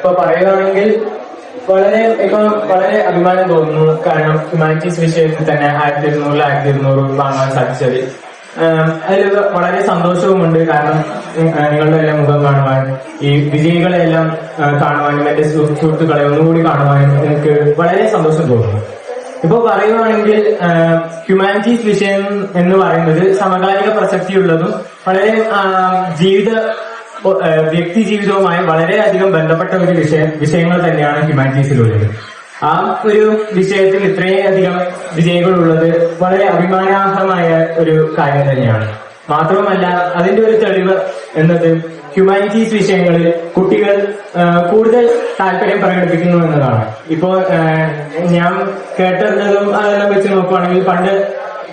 ഇപ്പൊ പറയുകയാണെങ്കിൽ വളരെ അഭിമാനം തോന്നുന്നു. കാരണം ഹ്യൂമാനിറ്റീസ് വിഷയത്തിൽ തന്നെ 1200 വാങ്ങാൻ സാധിച്ചത് അതിൽ വളരെ സന്തോഷവുമുണ്ട്. കാരണം നിങ്ങളുടെ എല്ലാം മുഖം കാണുവാൻ, ഈ വിജയികളെ എല്ലാം കാണുവാനും എന്റെ സുഹൃത്തുക്കളെ ഒന്നുകൂടി കാണുവാനും എനിക്ക് വളരെ സന്തോഷം തോന്നുന്നു. ഇപ്പൊ പറയുവാണെങ്കിൽ ഹ്യൂമാനിറ്റീസ് വിഷയം എന്ന് പറയുന്നത് സമകാലിക പ്രസക്തിയുള്ളതും വളരെ വ്യക്തി ജീവിതവുമായി വളരെയധികം ബന്ധപ്പെട്ട ഒരു വിഷയങ്ങൾ തന്നെയാണ് ഹ്യൂമാനിറ്റീസിലുള്ളത്. ആ ഒരു വിഷയത്തിൽ ഇത്രയധികം വിജയികളുള്ളത് വളരെ അഭിമാനാർഹമായ ഒരു കാര്യം തന്നെയാണ്. മാത്രവുമല്ല അതിന്റെ ഒരു തെളിവ് എന്നത് ഹ്യൂമാനിറ്റീസ് വിഷയങ്ങളിൽ കുട്ടികൾ കൂടുതൽ താല്പര്യം പ്രകടിപ്പിക്കുന്നു എന്നതാണ്. ഇപ്പോ ഞാൻ കേട്ടതും അതെല്ലാം വെച്ച് നോക്കുവാണെങ്കിൽ പണ്ട്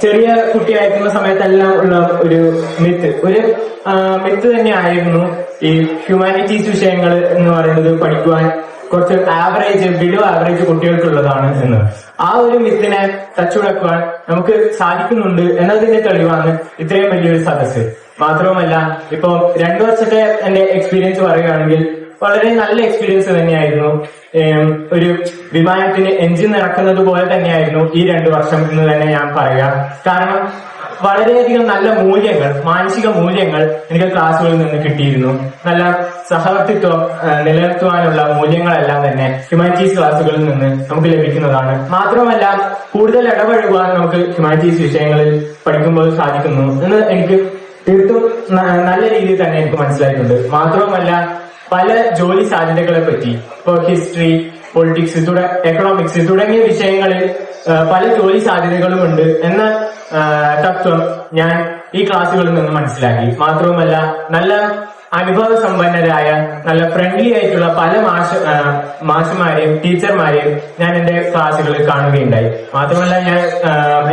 ചെറിയ കുട്ടിയായിരിക്കുന്ന സമയത്തെല്ലാം ഉള്ള ഒരു മിത്ത് തന്നെയായിരുന്നു ഈ ഹ്യൂമാനിറ്റീസ് വിഷയങ്ങൾ എന്ന് പറയുന്നത് പഠിക്കുവാൻ കുറച്ച് ബിലോ ആവറേജ് കുട്ടികൾക്കുള്ളതാണ് എന്ന്. ആ ഒരു മിത്തിനെ തച്ചുടക്കുവാൻ നമുക്ക് സാധിക്കുന്നുണ്ട് എന്നതിന്റെ തെളിവാണ് ഇത്രയും വലിയൊരു സദസ്സ്. മാത്രവുമല്ല ഇപ്പൊ 2 വർഷത്തെ എന്റെ എക്സ്പീരിയൻസ് പറയുകയാണെങ്കിൽ വളരെ നല്ല എക്സ്പീരിയൻസ് തന്നെയായിരുന്നു. ഒരു വിമാനത്തിന് എഞ്ചിൻ നിറക്കുന്നത് പോലെ തന്നെയായിരുന്നു ഈ 2 വർഷം എന്ന് തന്നെ ഞാൻ പറയാം. കാരണം വളരെയധികം നല്ല മൂല്യങ്ങൾ, മാനസിക മൂല്യങ്ങൾ എനിക്ക് ക്ലാസ്സുകളിൽ നിന്ന് കിട്ടിയിരുന്നു. നല്ല സഹവർത്തിത്വം നിലനിർത്തുവാനുള്ള മൂല്യങ്ങളെല്ലാം തന്നെ ഹ്യൂമാനിറ്റീസ് ക്ലാസ്സുകളിൽ നിന്ന് നമുക്ക് ലഭിക്കുന്നതാണ്. മാത്രമല്ല കൂടുതൽ ഇടപഴകുവാൻ നമുക്ക് ഹ്യൂമാനിറ്റീസ് വിഷയങ്ങളിൽ പഠിക്കുമ്പോൾ സാധിക്കുന്നു എന്ന് എനിക്ക് തീർത്തും നല്ല രീതിയിൽ തന്നെ എനിക്ക് മനസ്സിലായിട്ടുണ്ട്. മാത്രവുമല്ല പല ജോലി സാധ്യതകളെ പറ്റി, ഇപ്പൊ ഹിസ്റ്ററി, പൊളിറ്റിക്സ്, എക്കണോമിക്സ് തുടങ്ങിയ വിഷയങ്ങളിൽ പല ജോലി സാധ്യതകളുമുണ്ട് എന്ന തത്വം ഞാൻ ഈ ക്ലാസ്സുകളിൽ നിന്ന് മനസ്സിലാക്കി. മാത്രവുമല്ല നല്ല അനുഭവ സമ്പന്നരായ നല്ല ഫ്രണ്ട്ലി ആയിട്ടുള്ള പല മാഷുമാരെയും ടീച്ചർമാരെയും ഞാൻ എന്റെ ക്ലാസ്സുകളിൽ കാണുകയുണ്ടായി. മാത്രമല്ല ഞാൻ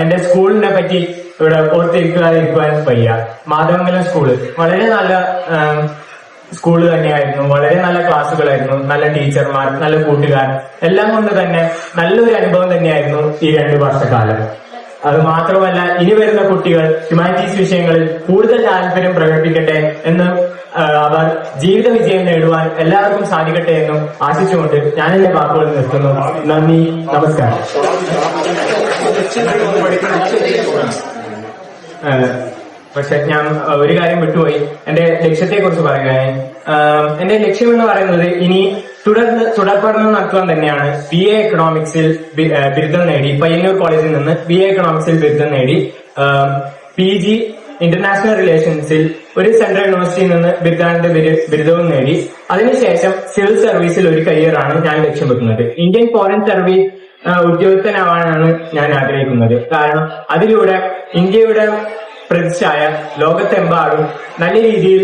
എന്റെ സ്കൂളിനെ പറ്റി ഇവിടെ ഓർത്തിരിക്കാതിരിക്കുവാൻ വയ്യ. മാധവമംഗലം സ്കൂള് വളരെ നല്ല സ്കൂള് തന്നെയായിരുന്നു. വളരെ നല്ല ക്ലാസ്സുകളായിരുന്നു, നല്ല ടീച്ചർമാർ, നല്ല കൂട്ടുകാർ, എല്ലാം കൊണ്ട് തന്നെ നല്ലൊരു അനുഭവം തന്നെയായിരുന്നു ഈ 2 വർഷക്കാലം. അത് മാത്രമല്ല ഇനി വരുന്ന കുട്ടികൾ ഹ്യൂമാനിറ്റീസ് വിഷയങ്ങളിൽ കൂടുതൽ താല്പര്യം പ്രകടിപ്പിക്കട്ടെ എന്നും അവർ ജീവിത വിജയം നേടുവാൻ എല്ലാവർക്കും സാധിക്കട്ടെ എന്നും ആശിച്ചുകൊണ്ട് ഞാൻ എന്റെ വാക്കുകൾ നിർത്തുന്നു. നന്ദി, നമസ്കാരം. പക്ഷെ ഞാൻ ഒരു കാര്യം വിട്ടുപോയി. എന്റെ ലക്ഷ്യത്തെ കുറിച്ച് പറയുകയായി. എന്റെ ലക്ഷ്യം എന്ന് പറയുന്നത് ഇനി തുടർ പഠനം നടത്തുവാൻ തന്നെയാണ്. BA എക്കണോമിക്സിൽ ബിരുദം നേടി, പയ്യന്നൂർ കോളേജിൽ നിന്ന് BA എക്കണോമിക്സിൽ ബിരുദം നേടി, PG ഇന്റർനാഷണൽ റിലേഷൻസിൽ ഒരു സെൻട്രൽ യൂണിവേഴ്സിറ്റിയിൽ നിന്ന് ബിരുദാനന്ദ ബിരുദവും നേടി. അതിനുശേഷം സിവിൽ സർവീസിൽ ഒരു കരിയറാണ് ഞാൻ ലക്ഷ്യം വെക്കുന്നത്. ഇന്ത്യൻ ഫോറിൻ സർവീസ് ഉദ്യോഗസ്ഥനാവാനാണ് ഞാൻ ആഗ്രഹിക്കുന്നത്. കാരണം അതിലൂടെ ഇന്ത്യയുടെ പ്രതിച്ഛായ ലോകത്തെമ്പാടും നല്ല രീതിയിൽ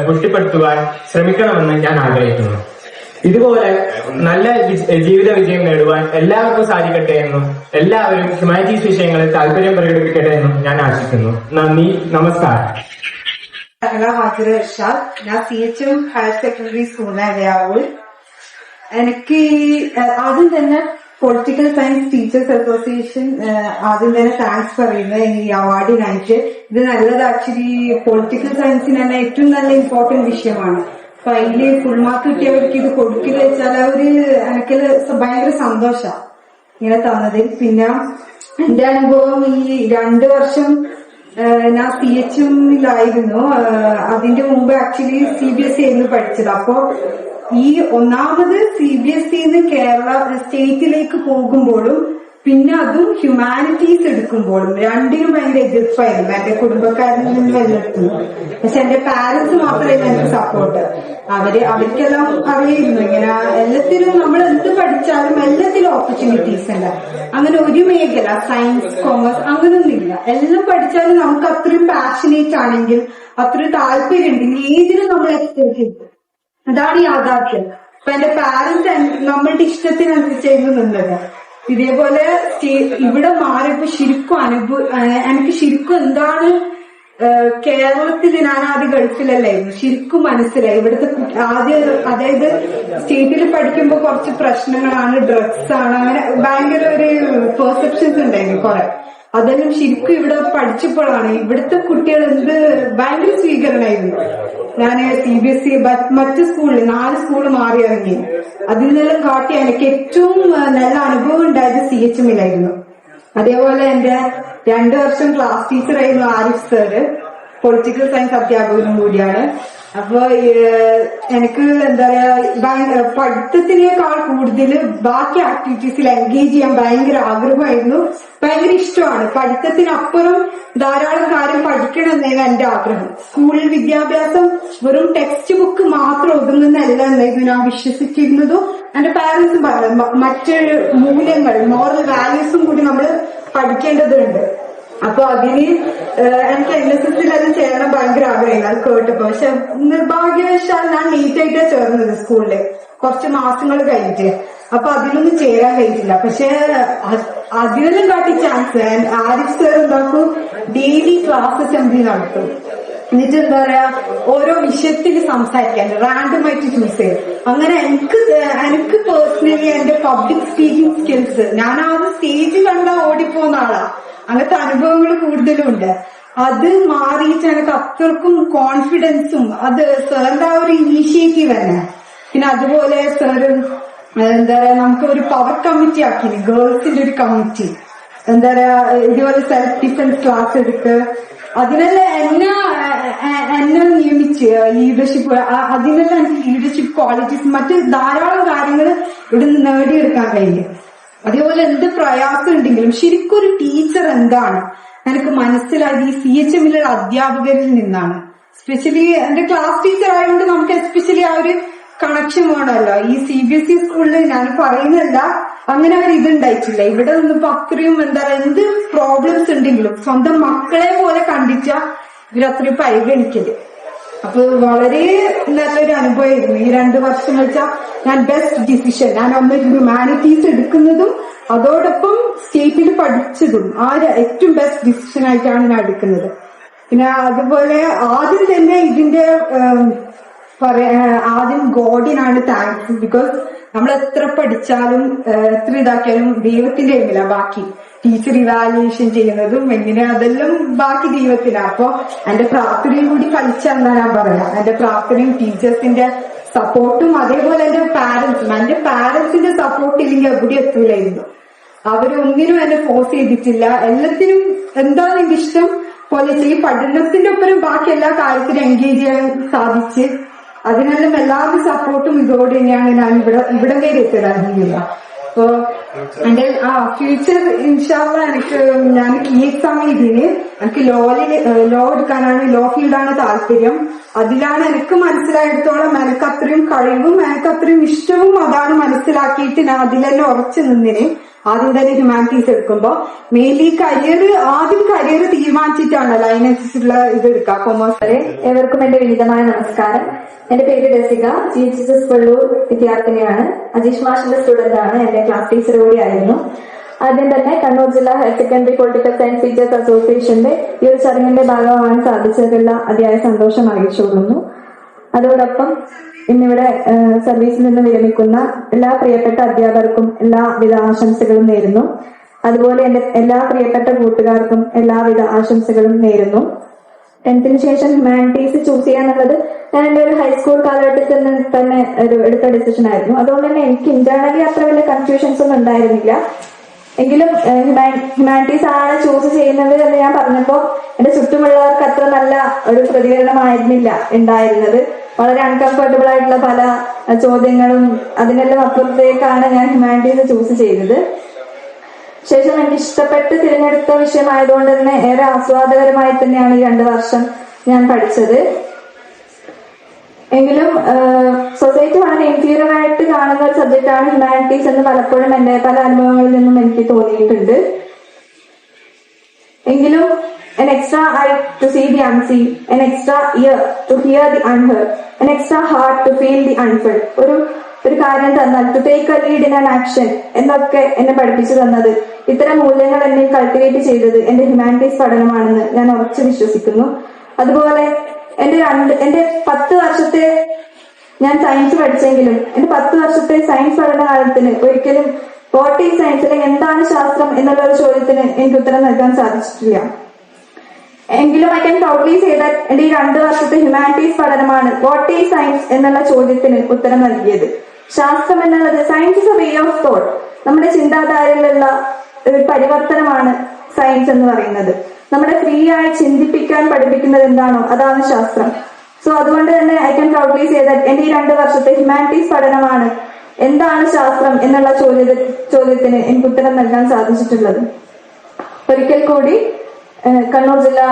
പുഷ്ടിപ്പെടുത്തുവാൻ ശ്രമിക്കണമെന്ന് ഞാൻ ആഗ്രഹിക്കുന്നു. ഇതുപോലെ നല്ല ജീവിത വിജയം നേടുവാൻ എല്ലാവർക്കും സാധിക്കട്ടെ എന്നും എല്ലാവരും ഹ്യൂമാനിറ്റീസ് വിഷയങ്ങളിൽ താല്പര്യം പ്രകടിപ്പിക്കട്ടെ എന്നും ഞാൻ ആശിക്കുന്നു. നന്ദി, നമസ്കാരം. ഞാൻ CHM ഹയർ സെക്കൻഡറി സ്കൂളിലെ എനിക്ക് ആദ്യം തന്നെ പൊളിറ്റിക്കൽ സയൻസ് ടീച്ചേഴ്സ് അസോസിയേഷൻ ആദ്യം തന്നെ താങ്ക്സ് പറയുന്നത് ഈ അവാർഡിനായിട്ട്. ഇത് നല്ലത് ആക്ച്വലി പൊളിറ്റിക്കൽ സയൻസിന് തന്നെ ഏറ്റവും നല്ല ഇമ്പോർട്ടന്റ് വിഷയമാണ്. അപ്പൊ അതില് ഫുൾ മാർക്ക് കിട്ടിയവർക്ക് ഇത് കൊടുക്കുക വെച്ചാൽ എനിക്ക് ഭയങ്കര സന്തോഷമാണ് ഇങ്ങനെ തന്നതിൽ. പിന്നെ എന്റെ അനുഭവം ഈ 2 വർഷം ഞാൻ CHMലായിരുന്നു. അതിന്റെ മുമ്പ് ആക്ച്വലി CBSE ആയിരുന്നു പഠിച്ചത്. അപ്പോ ഈ ഒന്നാമത് CBSE കേരള സ്റ്റേറ്റിലേക്ക് പോകുമ്പോഴും പിന്നെ അതും ഹ്യൂമാനിറ്റീസ് എടുക്കുമ്പോഴും രണ്ടിനും ഭയങ്കര എതിർപ്പായിരുന്നു എന്റെ കുടുംബക്കാരിൽ നിന്നും എല്ലായിടത്തും. പക്ഷെ എന്റെ പാരന്റ്സ് മാത്രമായിരുന്നു എനിക്ക് സപ്പോർട്ട്. അവർക്കെല്ലാം അറിയായിരുന്നു ഇങ്ങനെ എല്ലാത്തിനും നമ്മൾ എന്ത് പഠിച്ചാലും എല്ലാത്തിലും ഓപ്പർച്യൂണിറ്റീസ് ഉണ്ട്. അങ്ങനെ ഒരു മേഖല സയൻസ്, കോമേഴ്സ് അങ്ങനൊന്നുമില്ല. എല്ലാം പഠിച്ചാലും നമുക്ക് അത്രയും പാഷനേറ്റ് ആണെങ്കിൽ, അത്രയും താല്പര്യം ഉണ്ടെങ്കിൽ ഏതിനും നമ്മൾ എക്സ്പെക്ട് ചെയ്യും. അതാണ് യാഥാർത്ഥ്യം. അപ്പൊ എന്റെ പാരന്റ്സ് നമ്മളുടെ ഇഷ്ടത്തിനനുസരിച്ചായിരുന്നു നിന്നത്. ഇതേപോലെ ഇവിടെ മാറിയപ്പോ എനിക്ക് ശരിക്കും എന്താണ് കേരളത്തിൽ ഞാൻ ആദ്യം ഗൾഫിലല്ലായിരുന്നു, ശരിക്കും മനസ്സിലായി. ഇവിടുത്തെ അതായത് സ്റ്റേറ്റിൽ പഠിക്കുമ്പോ കുറച്ച് പ്രശ്നങ്ങളാണ്, ഡ്രഗ്സ് ആണ്, അങ്ങനെ ഭയങ്കര ഒരു പെർസെപ്ഷൻസ് ഉണ്ടായിരുന്നു കുറെ. അതെല്ലാം ശരിക്കും ഇവിടെ പഠിച്ചപ്പോഴാണ് ഇവിടുത്തെ കുട്ടികൾ ഭയങ്കര സ്വീകരണമായിരുന്നു. ഞാൻ CBSE മറ്റ് സ്കൂളിൽ 4 സ്കൂൾ മാറി ഇറങ്ങി. അതിൽ നിന്നെല്ലാം കാട്ടി എനിക്ക് ഏറ്റവും നല്ല അനുഭവം ഉണ്ടായത് CHMലായിരുന്നു. അതേപോലെ എന്റെ 2 വർഷം ക്ലാസ് ടീച്ചറായിരുന്നു ആരിഫ് സാറ്, പൊളിറ്റിക്കൽ സയൻസ് അധ്യാപകനും കൂടിയാണ്. അപ്പൊ എനിക്ക് എന്താ പറയാ പഠിത്തത്തിനേക്കാൾ കൂടുതൽ ബാക്കി ആക്ടിവിറ്റീസിൽ എൻഗേജ് ചെയ്യാൻ ഭയങ്കര ആഗ്രഹമായിരുന്നു, ഭയങ്കര ഇഷ്ടമാണ്. പഠിത്തത്തിനപ്പുറം ധാരാളം കാര്യം പഠിക്കണം എന്നായിരുന്നു എന്റെ ആഗ്രഹം. സ്കൂളിൽ വിദ്യാഭ്യാസം വെറും ടെക്സ്റ്റ് ബുക്ക് മാത്രം ഒതുങ്ങുന്നതല്ല എന്നായിരുന്നു ഞാൻ വിശ്വസിച്ചിരുന്നതും എന്റെ പാരന്റ്സും പറഞ്ഞു. മറ്റ് മൂല്യങ്ങൾ, മോറൽ വാല്യൂസും കൂടി നമ്മൾ പഠിക്കേണ്ടതുണ്ട്. അപ്പൊ അതിന് എനിക്ക് NSSൽ അത് ചെയ്യണം ഭയങ്കര ആഗ്രഹമില്ല, അത് കേട്ടപ്പോ. പക്ഷെ നിർഭാഗ്യവശാൽ ഞാൻ ലേറ്റായിട്ടാ ചേർന്നത് സ്കൂളില്, കുറച്ച് മാസങ്ങൾ കഴിഞ്ഞിട്ട്. അപ്പൊ അതിലൊന്നും ചേരാൻ കഴിഞ്ഞില്ല. പക്ഷെ അതിനെല്ലാം കാട്ടി ചാൻസ് ആരിഫ് സാർ എന്താക്കും, ഡെയിലി ക്ലാസ് അസംബ്ലി നടത്തും. എന്നിട്ട് എന്താ പറയാ ഓരോ വിഷയത്തിൽ സംസാരിക്കാൻ റാൻഡമായിട്ട് ചൂസ് ചെയ്യും. അങ്ങനെ എനിക്ക് പേഴ്സണലി എന്റെ പബ്ലിക് സ്പീക്കിംഗ് സ്കിൽസ്, ഞാൻ ആദ്യം സ്റ്റേജ് കണ്ട ഓടിപ്പോകുന്ന ആളാ, അങ്ങനത്തെ അനുഭവങ്ങൾ കൂടുതലും ഉണ്ട്. അത് മാറിയിട്ട് എനിക്ക് അത്രക്കും കോൺഫിഡൻസും, അത് സാറിന്റെ ആ ഒരു ഇനീഷ്യേറ്റീവ് തന്നെ. പിന്നെ അതുപോലെ സാറ് എന്താ പറയാ നമുക്ക് ഒരു പവർ കമ്മിറ്റി ആക്കി, ഗേൾസിന്റെ ഒരു കമ്മിറ്റി, എന്താ പറയാ ഇതുപോലെ സെൽഫ് ഡിഫൻസ് ക്ലാസ് എടുക്കുക. അതിനെല്ലാം എന്നെ നിയമിച്ച് ലീഡർഷിപ്പ്, അതിനെല്ലാം എനിക്ക് ലീഡർഷിപ്പ് ക്വാളിറ്റീസ് മറ്റ് ധാരാളം കാര്യങ്ങൾ ഇവിടെ നിന്ന് നേടിയെടുക്കാൻ കഴിയും. അതേപോലെ എന്ത് പ്രയാസം ഉണ്ടെങ്കിലും ശരിക്കും ഒരു ടീച്ചർ എന്താണ് എനിക്ക് മനസ്സിലായത് ഈ CHMലുള്ള അധ്യാപകരിൽ നിന്നാണ്. സ്പെഷ്യലി എന്റെ ക്ലാസ് ടീച്ചർ ആയതുകൊണ്ട് നമുക്ക് എസ്പെഷ്യലി ആ ഒരു കണക്ഷൻ വേണമല്ലോ. ഈ CBSE സ്കൂളിൽ ഞാൻ പറയുന്നില്ല അങ്ങനെ ഒരു ഇതുണ്ടായിട്ടില്ല. ഇവിടെ നിന്നിപ്പോ അത്രയും എന്താ പറയാ എന്ത് പ്രോബ്ലംസ് ഉണ്ടെങ്കിലും സ്വന്തം മക്കളെ പോലെ കണ്ടിച്ച ഇവരത്രയും പരിഗണിക്കല്. അപ്പൊ വളരെ നല്ലൊരു അനുഭവമായിരുന്നു ഈ 2 വർഷം വെച്ചാൽ. ഞാൻ ബെസ്റ്റ് ഡിസിഷൻ, ഞാൻ ഒന്ന് ഹ്യൂമാനിറ്റീസ് എടുക്കുന്നതും അതോടൊപ്പം സ്റ്റേറ്റിൽ പഠിച്ചതും ഏറ്റവും ബെസ്റ്റ് ഡിസിഷൻ ആയിട്ടാണ് ഞാൻ എടുക്കുന്നത്. പിന്നെ അതുപോലെ ആദ്യം തന്നെ ഇതിന്റെ ആദ്യം ഗോഡിനാണ് താങ്ക്സ്. ബിക്കോസ് നമ്മൾ എത്ര പഠിച്ചാലും എത്ര ഇതാക്കിയാലും ദൈവത്തിന്റെ കയ്യില ബാക്കി. ടീച്ചർ ഇവാലുവേഷൻ ചെയ്യുന്നതും എങ്ങനെ അതെല്ലാം ബാക്കി ദൈവത്തിലാണ്. അപ്പൊ എന്റെ പ്രാർത്ഥനയും കൂടി കളിച്ചാന്നാ ഞാൻ പറയാം. എന്റെ പ്രാർത്ഥനയും ടീച്ചേഴ്സിന്റെ സപ്പോർട്ടും അതേപോലെ എന്റെ പാരന്റ്സിന്റെ സപ്പോർട്ട് ഇല്ലെങ്കിൽ എവിടെ എത്തൂലായിരുന്നു. അവരൊന്നിനും എന്നെ ഫോഴ്സ് ചെയ്തിട്ടില്ല. എല്ലാത്തിനും എന്താണ് എന്റെ ഇഷ്ടം പോലെ ചെയ്യും. പഠനത്തിന്റെ ഒപ്പം ബാക്കി എല്ലാ കാര്യത്തിലും എൻഗേജ് ചെയ്യാൻ സാധിച്ച് അതിനെല്ലാം എല്ലാവരും സപ്പോർട്ടും ഇതോടെ തന്നെയാണ് ഞാൻ ഇവിടം വരെ എത്തിയില്ല. അപ്പൊ എന്റെ ഫ്യൂച്ചർ ഇൻഷാള്ള ഞാൻ കീ എക്സാം ഇതിന് എനിക്ക് ലോ എടുക്കാനാണ്, ലോ ഫീൽഡാണ് താല്പര്യം. അതിലാണ് എനിക്ക് മനസ്സിലായിടത്തോളം എനിക്ക് അത്രയും കഴിവും എനിക്ക് അത്രയും ഇഷ്ടവും അതാണ് മനസ്സിലാക്കിയിട്ട് ഞാൻ അതിലെല്ലാം ഉറച്ചു നിന്നിന്. ആദ്യം തന്നെ ഹ്യൂമാനിറ്റീസ് എടുക്കുമ്പോ മെയിൻലി ആദ്യം കരിയർ തീരുമാനിച്ചിട്ടാണല്ലോ അതിനനുസരിച്ചുള്ള ഇത് എടുക്കുക കൊമേഴ്സ്. ഏവർക്കും എന്റെ വിനീതമായ നമസ്കാരം. എന്റെ പേര് രസിക, GHS പള്ളൂർ വിദ്യാർത്ഥിനിയാണ്. അജീഷ് മാഷിന്റെ സ്റ്റുഡന്റ് ആണ്, എന്റെ ക്ലാസ് ടീച്ചർ കൂടിയായിരുന്നു. ആദ്യം തന്നെ കണ്ണൂർ ജില്ലാ higher secondary political science teachers അസോസിയേഷന്റെ ഈ ഒരു ചടങ്ങിന്റെ ഭാഗമാകാൻ സാധിച്ചതിലുള്ള അതിയായ സന്തോഷം അറിയിച്ചുകൊള്ളുന്നു. അതോടൊപ്പം ഇന്നിവിടെ സർവീസിൽ നിന്ന് വിരമിക്കുന്ന എല്ലാ പ്രിയപ്പെട്ട അധ്യാപകർക്കും എല്ലാവിധ ആശംസകളും നേരുന്നു. അതുപോലെ എന്റെ എല്ലാ പ്രിയപ്പെട്ട കൂട്ടുകാർക്കും എല്ലാവിധ ആശംസകളും നേരുന്നു. 10th ശേഷം ഹ്യൂമാനിറ്റീസ് ചൂസ് ചെയ്യാന്നുള്ളത് ഞാൻ എന്റെ ഒരു ഹൈസ്കൂൾ കാലഘട്ടത്തിൽ തന്നെ ഒരു എടുത്ത ഡിസിഷൻ ആയിരുന്നു. അതുകൊണ്ട് തന്നെ എനിക്ക് ഇന്റേണലി അത്ര വലിയ കൺഫ്യൂഷൻസ് ഒന്നും ഉണ്ടായിരുന്നില്ല. എങ്കിലും ഹ്യൂമാനിറ്റീസ് ആണ് ചൂസ് ചെയ്യുന്നത് എന്ന് ഞാൻ പറഞ്ഞപ്പോ എന്റെ ചുറ്റുമുള്ളവർക്ക് അത്ര നല്ല ഒരു പ്രതികരണമായിരുന്നില്ല ഉണ്ടായിരുന്നത്. വളരെ അൺകംഫർട്ടബിൾ ആയിട്ടുള്ള പല ചോദ്യങ്ങളും അതിനെല്ലാം അപ്പുറത്തേക്കാണ് ഞാൻ ഹ്യൂമാനിറ്റീസ് ചൂസ് ചെയ്തത്. ശേഷം എനിക്ക് ഇഷ്ടപ്പെട്ട് തിരഞ്ഞെടുത്ത വിഷയമായതുകൊണ്ട് തന്നെ ഏറെ ആസ്വാദകരമായി തന്നെയാണ് ഈ 2 വർഷം ഞാൻ പഠിച്ചത്. എങ്കിലും സൊസൈറ്റി വളരെ ഇൻഫീരിയർ ആയിട്ട് കാണുന്ന ഒരു സബ്ജക്റ്റാണ് ഹ്യൂമാനിറ്റീസ് എന്ന് പലപ്പോഴും എന്റെ പല അനുഭവങ്ങളിൽ നിന്നും എനിക്ക് തോന്നിയിട്ടുണ്ട്. എങ്കിലും an extra eye to see the unseen, an extra ear to hear the unheard, an extra heart to feel the unfelt. ഒരു കാര്യം തന്നാൽ to take a lead in an action എന്നൊക്കെ എന്നെ പഠിപ്പിച്ചു തന്നത്, ഇത്തരം മൂല്യങ്ങൾ എന്നെ കൾട്ടിവേറ്റ് ചെയ്തത് എന്റെ ഹ്യൂമാനിറ്റീസ് പഠനമാണെന്ന് ഞാൻ ഉറച്ചു വിശ്വസിക്കുന്നു. അതുപോലെ എന്റെ 10 വർഷത്തെ ഞാൻ സയൻസ് പഠിച്ചെങ്കിലും എന്റെ 10 വർഷത്തെ സയൻസ് പഠന കാലത്തിന് ഒരിക്കലും വാട്ട് ഈസ് സയൻസ് അല്ലെങ്കിൽ എന്താണ് ശാസ്ത്രം എന്നുള്ള ഒരു ചോദ്യത്തിന് എനിക്ക് ഉത്തരം നൽകാൻ സാധിച്ചിട്ടില്ല. എങ്കിലും I can proudly say that എന്റെ ഈ 2 വർഷത്തെ ഹ്യൂമാനിറ്റീസ് പഠനമാണ് വാട്ട് ഈസ് സയൻസ് എന്നുള്ള ചോദ്യത്തിന് ഉത്തരം നൽകിയത്. ശാസ്ത്രം എന്നുള്ളത് science is a way of thought, നമ്മുടെ ചിന്താധാരയിലുള്ള ഒരു പരിവർത്തനമാണ് സയൻസ് എന്ന് പറയുന്നത്. നമ്മളെ ഫ്രീ ആയി ചിന്തിപ്പിക്കാൻ പഠിപ്പിക്കുന്നത് എന്താണോ അതാണ് ശാസ്ത്രം. സോ അതുകൊണ്ട് തന്നെ I can proudly say that എന്റെ ഈ 2 വർഷത്തെ ഹ്യൂമാനിറ്റീസ് പഠനമാണ് എന്താണ് ശാസ്ത്രം എന്നുള്ള ചോദ്യത്തിന് എനിക്ക് ഉത്തരം നൽകാൻ സാധിച്ചിട്ടുള്ളത്. ഒരിക്കൽ കൂടി കണ്ണൂർ ജില്ലാ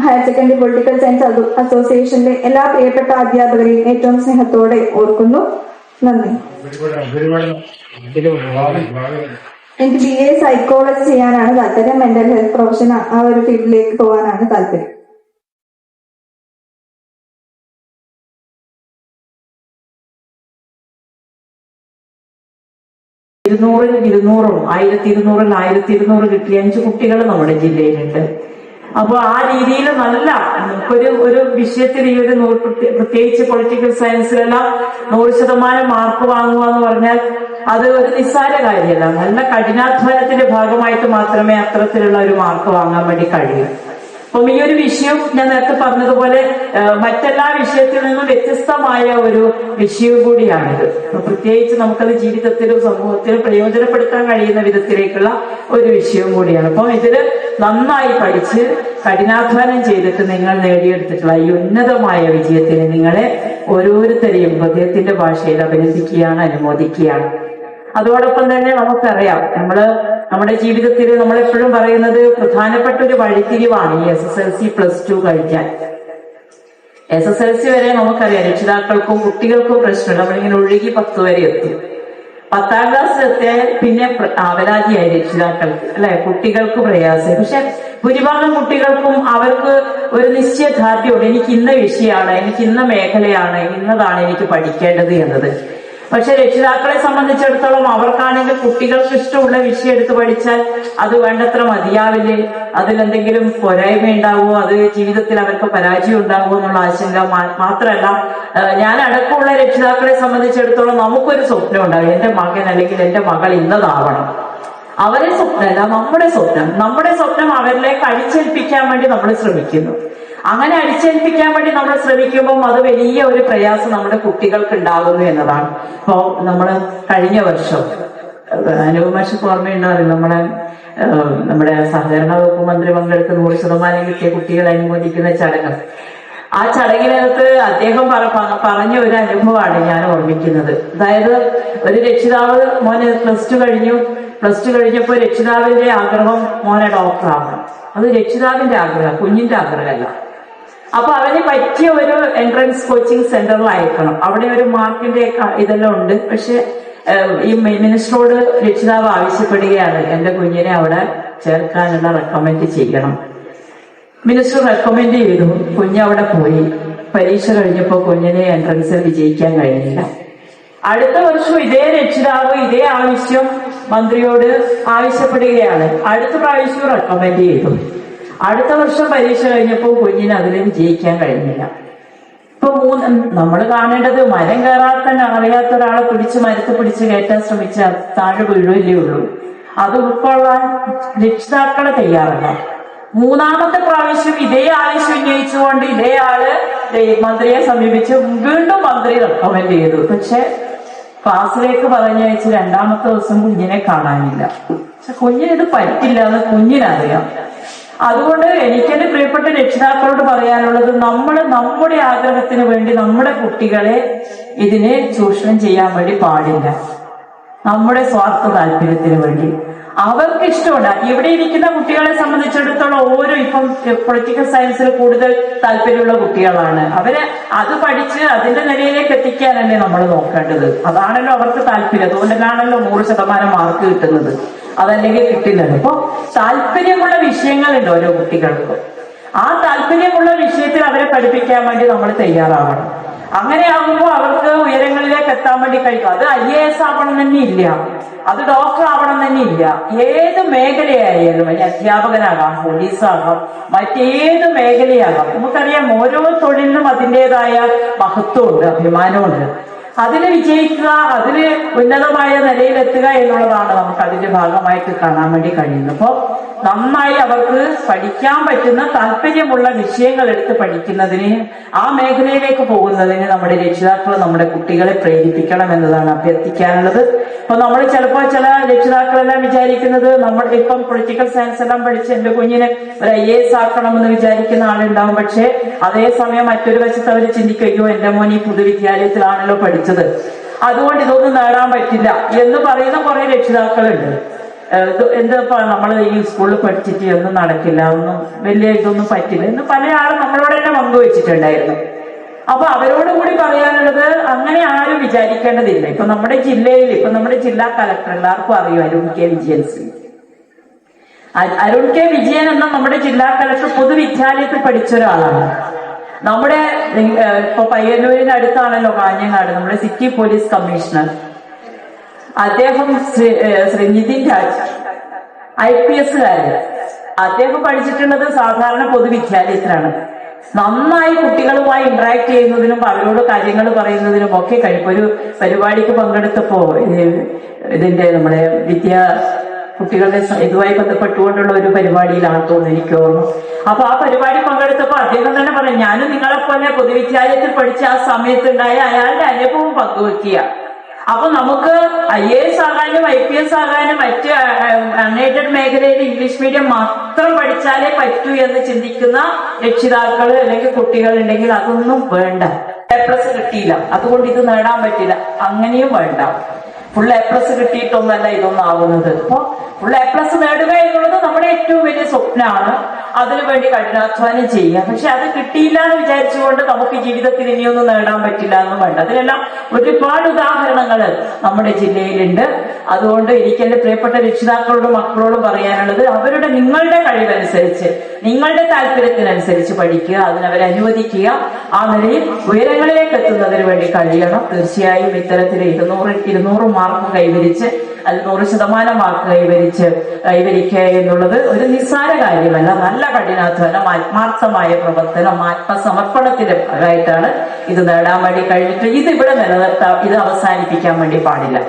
ഹയർ സെക്കൻഡറി പൊളിറ്റിക്കൽ സയൻസ് അസോസിയേഷന്റെ എല്ലാ പ്രിയപ്പെട്ട അധ്യാപകരെയും ഏറ്റവും സ്നേഹത്തോടെ ഓർക്കുന്നു. നന്ദി. എനിക്ക് BA സൈക്കോളജി ചെയ്യാനാണ് താല്പര്യം. മെന്റൽ ഹെൽത്ത് പ്രൊഫഷൻ ആ ഒരു ഫീൽഡിലേക്ക് പോകാനാണ് താല്പര്യം. ഇരുന്നൂറിൽ 1200 കിട്ടിയ 5 കുട്ടികൾ നമ്മുടെ ജില്ലയിലുണ്ട്. അപ്പൊ ആ രീതിയിൽ നല്ല ഒരു വിഷയത്തിൽ ഈ ഒരു പ്രത്യേകിച്ച് പൊളിറ്റിക്കൽ സയൻസിലെല്ലാം 100% മാർക്ക് വാങ്ങുക എന്ന് പറഞ്ഞാൽ അത് ഒരു നിസ്സാര കാര്യമല്ല. നല്ല കഠിനാധ്വാനത്തിന്റെ ഭാഗമായിട്ട് മാത്രമേ അത്തരത്തിലുള്ള ഒരു മാർക്ക് വാങ്ങാൻ വേണ്ടി കഴിയൂ. അപ്പം ഈ ഒരു വിഷയം ഞാൻ നേരത്തെ പറഞ്ഞതുപോലെ മറ്റെല്ലാ വിഷയത്തിൽ നിന്നും വ്യത്യസ്തമായ ഒരു വിഷയം കൂടിയാണിത്. പ്രത്യേകിച്ച് നമുക്കത് ജീവിതത്തിലും സമൂഹത്തിലും പ്രയോജനപ്പെടുത്താൻ കഴിയുന്ന വിധത്തിലേക്കുള്ള ഒരു വിഷയവും കൂടിയാണ്. അപ്പം ഇതില് നന്നായി പഠിച്ച് കഠിനാധ്വാനം ചെയ്തിട്ട് നിങ്ങൾ നേടിയെടുത്തിട്ടുള്ള ഈ ഉന്നതമായ വിജയത്തിന് നിങ്ങളെ ഓരോരുത്തരെയും ഹൃദയത്തിന്റെ ഭാഷയിൽ അഭിനന്ദിക്കുകയാണ്, അനുമോദിക്കുകയാണ്. അതോടൊപ്പം തന്നെ നമുക്കറിയാം നമ്മുടെ ജീവിതത്തിൽ നമ്മളെപ്പോഴും പറയുന്നത് പ്രധാനപ്പെട്ട ഒരു വഴിത്തിരിവാണ് ഈ SSLC +2 കഴിഞ്ഞാൽ. SSLC വരെ നമുക്കറിയാം രക്ഷിതാക്കൾക്കും കുട്ടികൾക്കും പ്രശ്നമില്ല, നമ്മളിങ്ങനെ ഒഴുകി 10 വരെ എത്തും. 10ാം ക്ലാസ്സിലെത്തിയ പിന്നെ അവരാധിയായി രക്ഷിതാക്കൾക്ക്, അല്ലെ, കുട്ടികൾക്ക് പ്രയാസം. പക്ഷെ ഭൂരിഭാഗം കുട്ടികൾക്കും അവർക്ക് ഒരു നിശ്ചയദാർഢ്യമുണ്ട്, എനിക്ക് ഇന്ന വിഷയമാണ്, എനിക്ക് ഇന്ന മേഖലയാണ്, ഇന്നതാണ് എനിക്ക് പഠിക്കേണ്ടത് എന്നത്. പക്ഷെ രക്ഷിതാക്കളെ സംബന്ധിച്ചിടത്തോളം അവർക്കാണെങ്കിൽ കുട്ടികൾക്ക് ഇഷ്ടമുള്ള വിഷയം എടുത്ത് പഠിച്ചാൽ അത് വേണ്ടത്ര മതിയാവില്ലേ, അതിലെന്തെങ്കിലും പോരായ്മ ഉണ്ടാവുമോ, അത് ജീവിതത്തിൽ അവർക്ക് പരാജയം ഉണ്ടാവുമോ എന്നുള്ള ആശങ്ക. മാത്രമല്ല ഞാൻ അടക്കമുള്ള രക്ഷിതാക്കളെ സംബന്ധിച്ചിടത്തോളം നമുക്കൊരു സ്വപ്നം ഉണ്ടാവും, എന്റെ മകൻ അല്ലെങ്കിൽ എന്റെ മകൾ ഇന്നതാവണം. അവരെ സ്വപ്നമല്ല, നമ്മുടെ സ്വപ്നം അവരിലേക്ക് അടിച്ചേൽപ്പിക്കാൻ വേണ്ടി നമ്മൾ ശ്രമിക്കുന്നു. അങ്ങനെ അടിച്ചേൽപ്പിക്കാൻ വേണ്ടി നമ്മൾ ശ്രമിക്കുമ്പോൾ അത് വലിയ ഒരു പ്രയാസം നമ്മുടെ കുട്ടികൾക്ക് ഉണ്ടാകുന്നു എന്നതാണ്. ഇപ്പോ നമ്മള് കഴിഞ്ഞ വർഷം അനുപമാഷക്ക് ഓർമ്മയുണ്ടാവില്ല, നമ്മുടെ സഹകരണ വകുപ്പ് മന്ത്രി പങ്കെടുത്ത് 100% കിട്ടിയ കുട്ടികളെ അനുമോദിക്കുന്ന ചടങ്ങ്. ആ ചടങ്ങിനകത്ത് അദ്ദേഹം പറഞ്ഞ ഒരു അനുഭവമാണ് ഞാൻ ഓർമ്മിക്കുന്നത്. അതായത് ഒരു രക്ഷിതാവ് മോനെ +2 കഴിഞ്ഞപ്പോ രക്ഷിതാവിന്റെ ആഗ്രഹം മോനെ ഡോക്ടറാവണം. അത് രക്ഷിതാവിന്റെ ആഗ്രഹം, കുഞ്ഞിന്റെ ആഗ്രഹമല്ല. അപ്പൊ അവന് പറ്റിയ ഒരു എൻട്രൻസ് കോച്ചിങ് സെന്ററിൽ അയക്കണം. അവിടെ ഒരു മാർക്കിന്റെ ഇതെല്ലാം ഉണ്ട്. പക്ഷെ ഈ മിനിസ്റ്ററോട് രക്ഷിതാവ് ആവശ്യപ്പെടുകയാണ് എന്റെ കുഞ്ഞിനെ അവിടെ ചേർക്കാനുള്ള റെക്കമെൻഡ് ചെയ്യണം. മിനിസ്റ്റർ റെക്കമെൻഡ് ചെയ്തു. കുഞ്ഞ് അവിടെ പോയി. പരീക്ഷ കഴിഞ്ഞപ്പോ കുഞ്ഞിനെ എൻട്രൻസിൽ വിജയിക്കാൻ കഴിഞ്ഞില്ല. അടുത്ത വർഷം ഇതേ രക്ഷിതാവ് ഇതേ ആവശ്യം മന്ത്രിയോട് ആവശ്യപ്പെടുകയാണ്. അടുത്ത പ്രാവശ്യം റെക്കമെൻഡ് ചെയ്തു. അടുത്ത വർഷം പരീക്ഷ കഴിഞ്ഞപ്പോൾ കുഞ്ഞിന് അതിൽ വിജയിക്കാൻ കഴിഞ്ഞില്ല. ഇപ്പൊ നമ്മൾ കാണേണ്ടത് മരം കയറാത്ത അറിയാത്ത ഒരാളെ മരത്ത് പിടിച്ച് കയറ്റാൻ ശ്രമിച്ചാൽ താഴെ വീഴുവല്ലേ ഉള്ളൂ. അത് ഉൾക്കൊള്ളാൻ രക്ഷിതാക്കളെ തയ്യാറല്ല. 3ാമത്തെ പ്രാവശ്യം ഇതേ ആവശ്യം ഉന്നയിച്ചുകൊണ്ട് ഇതേ ആള് മന്ത്രിയെ സമീപിച്ച് വീണ്ടും മന്ത്രി റെക്കമെൻഡ് ചെയ്തു. പക്ഷെ ക്ലാസ്സിലേക്ക് പറഞ്ഞയച്ച് 2ാമത്തെ ദിവസം കുഞ്ഞിനെ കാണാനില്ല. പക്ഷെ കുഞ്ഞിനിത് പറ്റില്ല എന്ന് കുഞ്ഞിനറിയാം. അതുകൊണ്ട് എനിക്കെന്റെ പ്രിയപ്പെട്ട രക്ഷിതാക്കളോട് പറയാനുള്ളത്, നമ്മുടെ ആഗ്രഹത്തിന് വേണ്ടി നമ്മുടെ കുട്ടികളെ ഇതിനെ ചൂഷണം ചെയ്യാൻ വേണ്ടി പാടില്ല. നമ്മുടെ സ്വാർത്ഥ താല്പര്യത്തിന് വേണ്ടി അവർക്ക് ഇഷ്ടമുണ്ട്. ഇവിടെ ഇരിക്കുന്ന കുട്ടികളെ സംബന്ധിച്ചിടത്തോളം ഇപ്പം പൊളിറ്റിക്കൽ സയൻസിൽ കൂടുതൽ താല്പര്യമുള്ള കുട്ടികളാണ്. അവരെ അത് പഠിച്ച് അതിന്റെ നിലയിലേക്ക് എത്തിക്കാനല്ലേ നമ്മൾ നോക്കേണ്ടത്. അതാണല്ലോ അവർക്ക് താല്പര്യം. അതുകൊണ്ടാണല്ലോ 100% മാർക്ക് കിട്ടുന്നത്. അതല്ലെങ്കിൽ കിട്ടില്ലല്ലോ. അപ്പൊ താല്പര്യമുള്ള വിഷയങ്ങളുണ്ട് ഓരോ കുട്ടികൾക്കും. ആ താല്പര്യമുള്ള വിഷയത്തിൽ അവരെ പഠിപ്പിക്കാൻ വേണ്ടി നമ്മൾ തയ്യാറാവണം. അങ്ങനെയാകുമ്പോൾ അവർക്ക് ഉയരങ്ങളിലേക്ക് എത്താൻ വേണ്ടി കഴിയും. അത് IAS ആവണം തന്നെ ഇല്ല, അത് ഡോക്ടർ ആവണം തന്നെ ഇല്ല. ഏത് മേഖലയായാലും, അധ്യാപകനാകാം, പോലീസാകാം, മറ്റേത് മേഖലയാകാം. നമുക്കറിയാം ഓരോ തൊഴിലിനും അതിൻ്റെതായ മഹത്വമുണ്ട്, അഭിമാനമുണ്ട്. അതിന് വിജയിക്കുക, അതിന് ഉന്നതമായ നിലയിലെത്തുക എന്നുള്ളതാണ് നമുക്ക് അതിന്റെ ഭാഗമായിട്ട് കാണാൻ വേണ്ടി കഴിയുന്നത്. അപ്പോൾ നന്നായി അവർക്ക് പഠിക്കാൻ പറ്റുന്ന താല്പര്യമുള്ള വിഷയങ്ങൾ എടുത്ത് പഠിക്കുന്നതിന്, ആ മേഖലയിലേക്ക് പോകുന്നതിന് നമ്മുടെ രക്ഷിതാക്കൾ നമ്മുടെ കുട്ടികളെ പ്രേരിപ്പിക്കണം എന്നതാണ് അഭ്യർത്ഥിക്കാനുള്ളത്. ഇപ്പൊ നമ്മൾ ചിലപ്പോൾ ചില രക്ഷിതാക്കളെല്ലാം വിചാരിക്കുന്നത്, നമ്മൾ ഇപ്പം പൊളിറ്റിക്കൽ സയൻസ് എല്ലാം പഠിച്ച് എന്റെ കുഞ്ഞിനെ ഒരു IAS ആക്കണമെന്ന് വിചാരിക്കുന്ന ആളുണ്ടാവും. പക്ഷെ അതേസമയം മറ്റൊരു വശത്ത് അവർ ചിന്തിക്കുകയോ എന്റെ മോൻ ഈ പൊതുവിദ്യാലയത്തിലാണല്ലോ പഠിച്ചത്, അതുകൊണ്ട് ഇതൊന്നും നേടാൻ പറ്റില്ല എന്ന് പറയുന്ന കുറെ രക്ഷിതാക്കളുണ്ട്. എന്താ നമ്മൾ ഈ സ്കൂളിൽ പഠിച്ചിട്ട് ഒന്നും നടക്കില്ല, ഒന്നും വലിയ ഇതൊന്നും പറ്റില്ല എന്ന് പല ആളും നമ്മളോട് തന്നെ പങ്കുവച്ചിട്ടുണ്ടായിരുന്നു. അപ്പൊ അവരോട് കൂടി പറയാനുള്ളത്, അങ്ങനെ ആരും വിചാരിക്കേണ്ടതില്ല. ഇപ്പൊ നമ്മുടെ ജില്ലയിൽ, ഇപ്പൊ നമ്മുടെ ജില്ലാ കളക്ടർ എല്ലാവർക്കും അറിയും, അരുൺ കെ വിജയൻ. അരുൺ കെ വിജയൻ എന്ന നമ്മുടെ ജില്ലാ കളക്ടർ പൊതുവിദ്യാലയത്തിൽ പഠിച്ച ഒരാളാണ്. നമ്മുടെ ഇപ്പൊ പയ്യന്നൂരിന് അടുത്താണല്ലോ കാഞ്ഞങ്ങാട്, നമ്മുടെ സിറ്റി പോലീസ് കമ്മീഷണർ അദ്ദേഹം ശ്രീ നിതിൻ രാജ് IPS അദ്ദേഹം പഠിച്ചിട്ടുള്ളത് സാധാരണ പൊതുവിദ്യാലയത്തിലാണ്. നന്നായി കുട്ടികളുമായി ഇന്ററാക്ട് ചെയ്യുന്നതിനും അവരോട് കാര്യങ്ങൾ പറയുന്നതിനും ഒക്കെ കഴിയും. ഒരു പരിപാടിക്ക് പങ്കെടുത്തപ്പോ ഇതിന്റെ നമ്മുടെ കുട്ടികളുടെ ഇതുമായി ബന്ധപ്പെട്ടുകൊണ്ടുള്ള ഒരു പരിപാടിയിലാണ് തോന്നുന്നു, എനിക്ക് ഓർമ്മ. അപ്പൊ ആ പരിപാടി പങ്കെടുത്തപ്പോ അദ്ദേഹം തന്നെ പറയും, ഞാനും നിങ്ങളെപ്പോലെ പൊതുവിദ്യാലയത്തിൽ പഠിച്ച ആ സമയത്തുണ്ടായ അയാളുടെ അനുഭവം പങ്കുവെക്കുക. അപ്പൊ നമുക്ക് IAS ആകാനും IPS ആകാനും മറ്റ് അൺഎയ്ഡഡ് മേഖലയിൽ ഇംഗ്ലീഷ് മീഡിയം മാത്രം പഠിച്ചാലേ പറ്റൂ എന്ന് ചിന്തിക്കുന്ന രക്ഷിതാക്കൾ അല്ലെങ്കിൽ കുട്ടികൾ ഉണ്ടെങ്കിൽ അതൊന്നും വേണ്ട. A+ കിട്ടിയില്ല, അതുകൊണ്ട് ഇത് നേടാൻ പറ്റില്ല, അങ്ങനെയും വേണ്ട. ഫുൾ A+ കിട്ടിയിട്ടൊന്നല്ല ഇതൊന്നും ആവുന്നത്. അപ്പൊ ഫുൾ A+ നേടുക എന്നുള്ളത് നമ്മുടെ ഏറ്റവും വലിയ സ്വപ്നമാണ്. അതിനുവേണ്ടി കഠിനാധ്വാനം ചെയ്യുക. പക്ഷെ അത് കിട്ടിയില്ല എന്ന് വിചാരിച്ചുകൊണ്ട് നമുക്ക് ജീവിതത്തിൽ ഇനിയൊന്നും നേടാൻ പറ്റില്ല എന്നും വേണ്ട. അതിനെല്ലാം ഒരുപാട് ഉദാഹരണങ്ങൾ നമ്മുടെ ജില്ലയിലുണ്ട്. അതുകൊണ്ട് എനിക്ക് എന്റെ പ്രിയപ്പെട്ട രക്ഷിതാക്കളോടും മക്കളോടും പറയാനുള്ളത്, നിങ്ങളുടെ കഴിവനുസരിച്ച്, നിങ്ങളുടെ താല്പര്യത്തിനനുസരിച്ച് പഠിക്കുക, അതിനവരെ അനുവദിക്കുക. ആ നിലയിൽ ഉയരങ്ങളിലേക്ക് എത്തുന്നതിന് വേണ്ടി കഴിയണം. തീർച്ചയായും ഇത്തരത്തിൽ 200 മാർക്ക് കൈവരിച്ച്, അത് 100% മാർക്ക് കൈവരിക്കുക എന്നുള്ളത് ഒരു നിസ്സാര കാര്യമല്ല. നല്ല കഠിനാധ്വാനം, ആത്മാർത്ഥമായ പ്രവർത്തനം, ആത്മസമർപ്പണത്തിന്റെ ഭാഗമായിട്ടാണ് ഇത് നേടാൻ വേണ്ടി കഴിഞ്ഞിട്ട്. ഇത് ഇവിടെ നിലനിർത്താം, ഇത് അവസാനിപ്പിക്കാൻ വേണ്ടി പാടില്ല.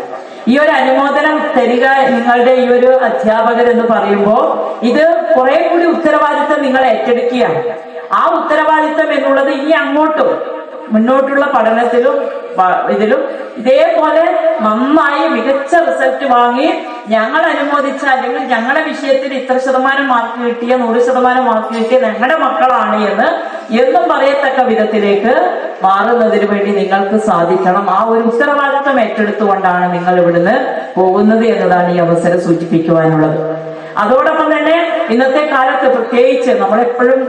ഈ ഒരു അനുമോദനം തരിക നിങ്ങളുടെ ഈ ഒരു അധ്യാപകർ എന്ന് പറയുമ്പോൾ ഇത് കുറെ കൂടി ഉത്തരവാദിത്തം നിങ്ങൾ ഏറ്റെടുക്കുകയാണ്. ആ ഉത്തരവാദിത്തം എന്നുള്ളത് ഇനി അങ്ങോട്ടും മുന്നോട്ടുള്ള പഠനത്തിലും ഇതിലും ഇതേപോലെ നന്നായി മികച്ച റിസൾട്ട് വാങ്ങി ഞങ്ങൾ അനുമോദിച്ച, അല്ലെങ്കിൽ ഞങ്ങളുടെ വിഷയത്തിൽ ഇത്ര ശതമാനം മാർക്ക് കിട്ടിയ, 100% മാർക്ക് കിട്ടിയ ഞങ്ങളുടെ മക്കളാണ് എന്നും പറയത്തക്ക വിധത്തിലേക്ക് മാറുന്നതിന് വേണ്ടി നിങ്ങൾക്ക് സാധിക്കണം. ആ ഒരു ഉത്തരവാദിത്വം ഏറ്റെടുത്തുകൊണ്ടാണ് നിങ്ങൾ ഇവിടുന്ന് പോകുന്നത് എന്നതാണ് ഈ അവസരം സൂചിപ്പിക്കുവാനുള്ളത്. അതോടൊപ്പം തന്നെ ഇന്നത്തെ കാലത്ത് പ്രത്യേകിച്ച് നമ്മളെപ്പോഴും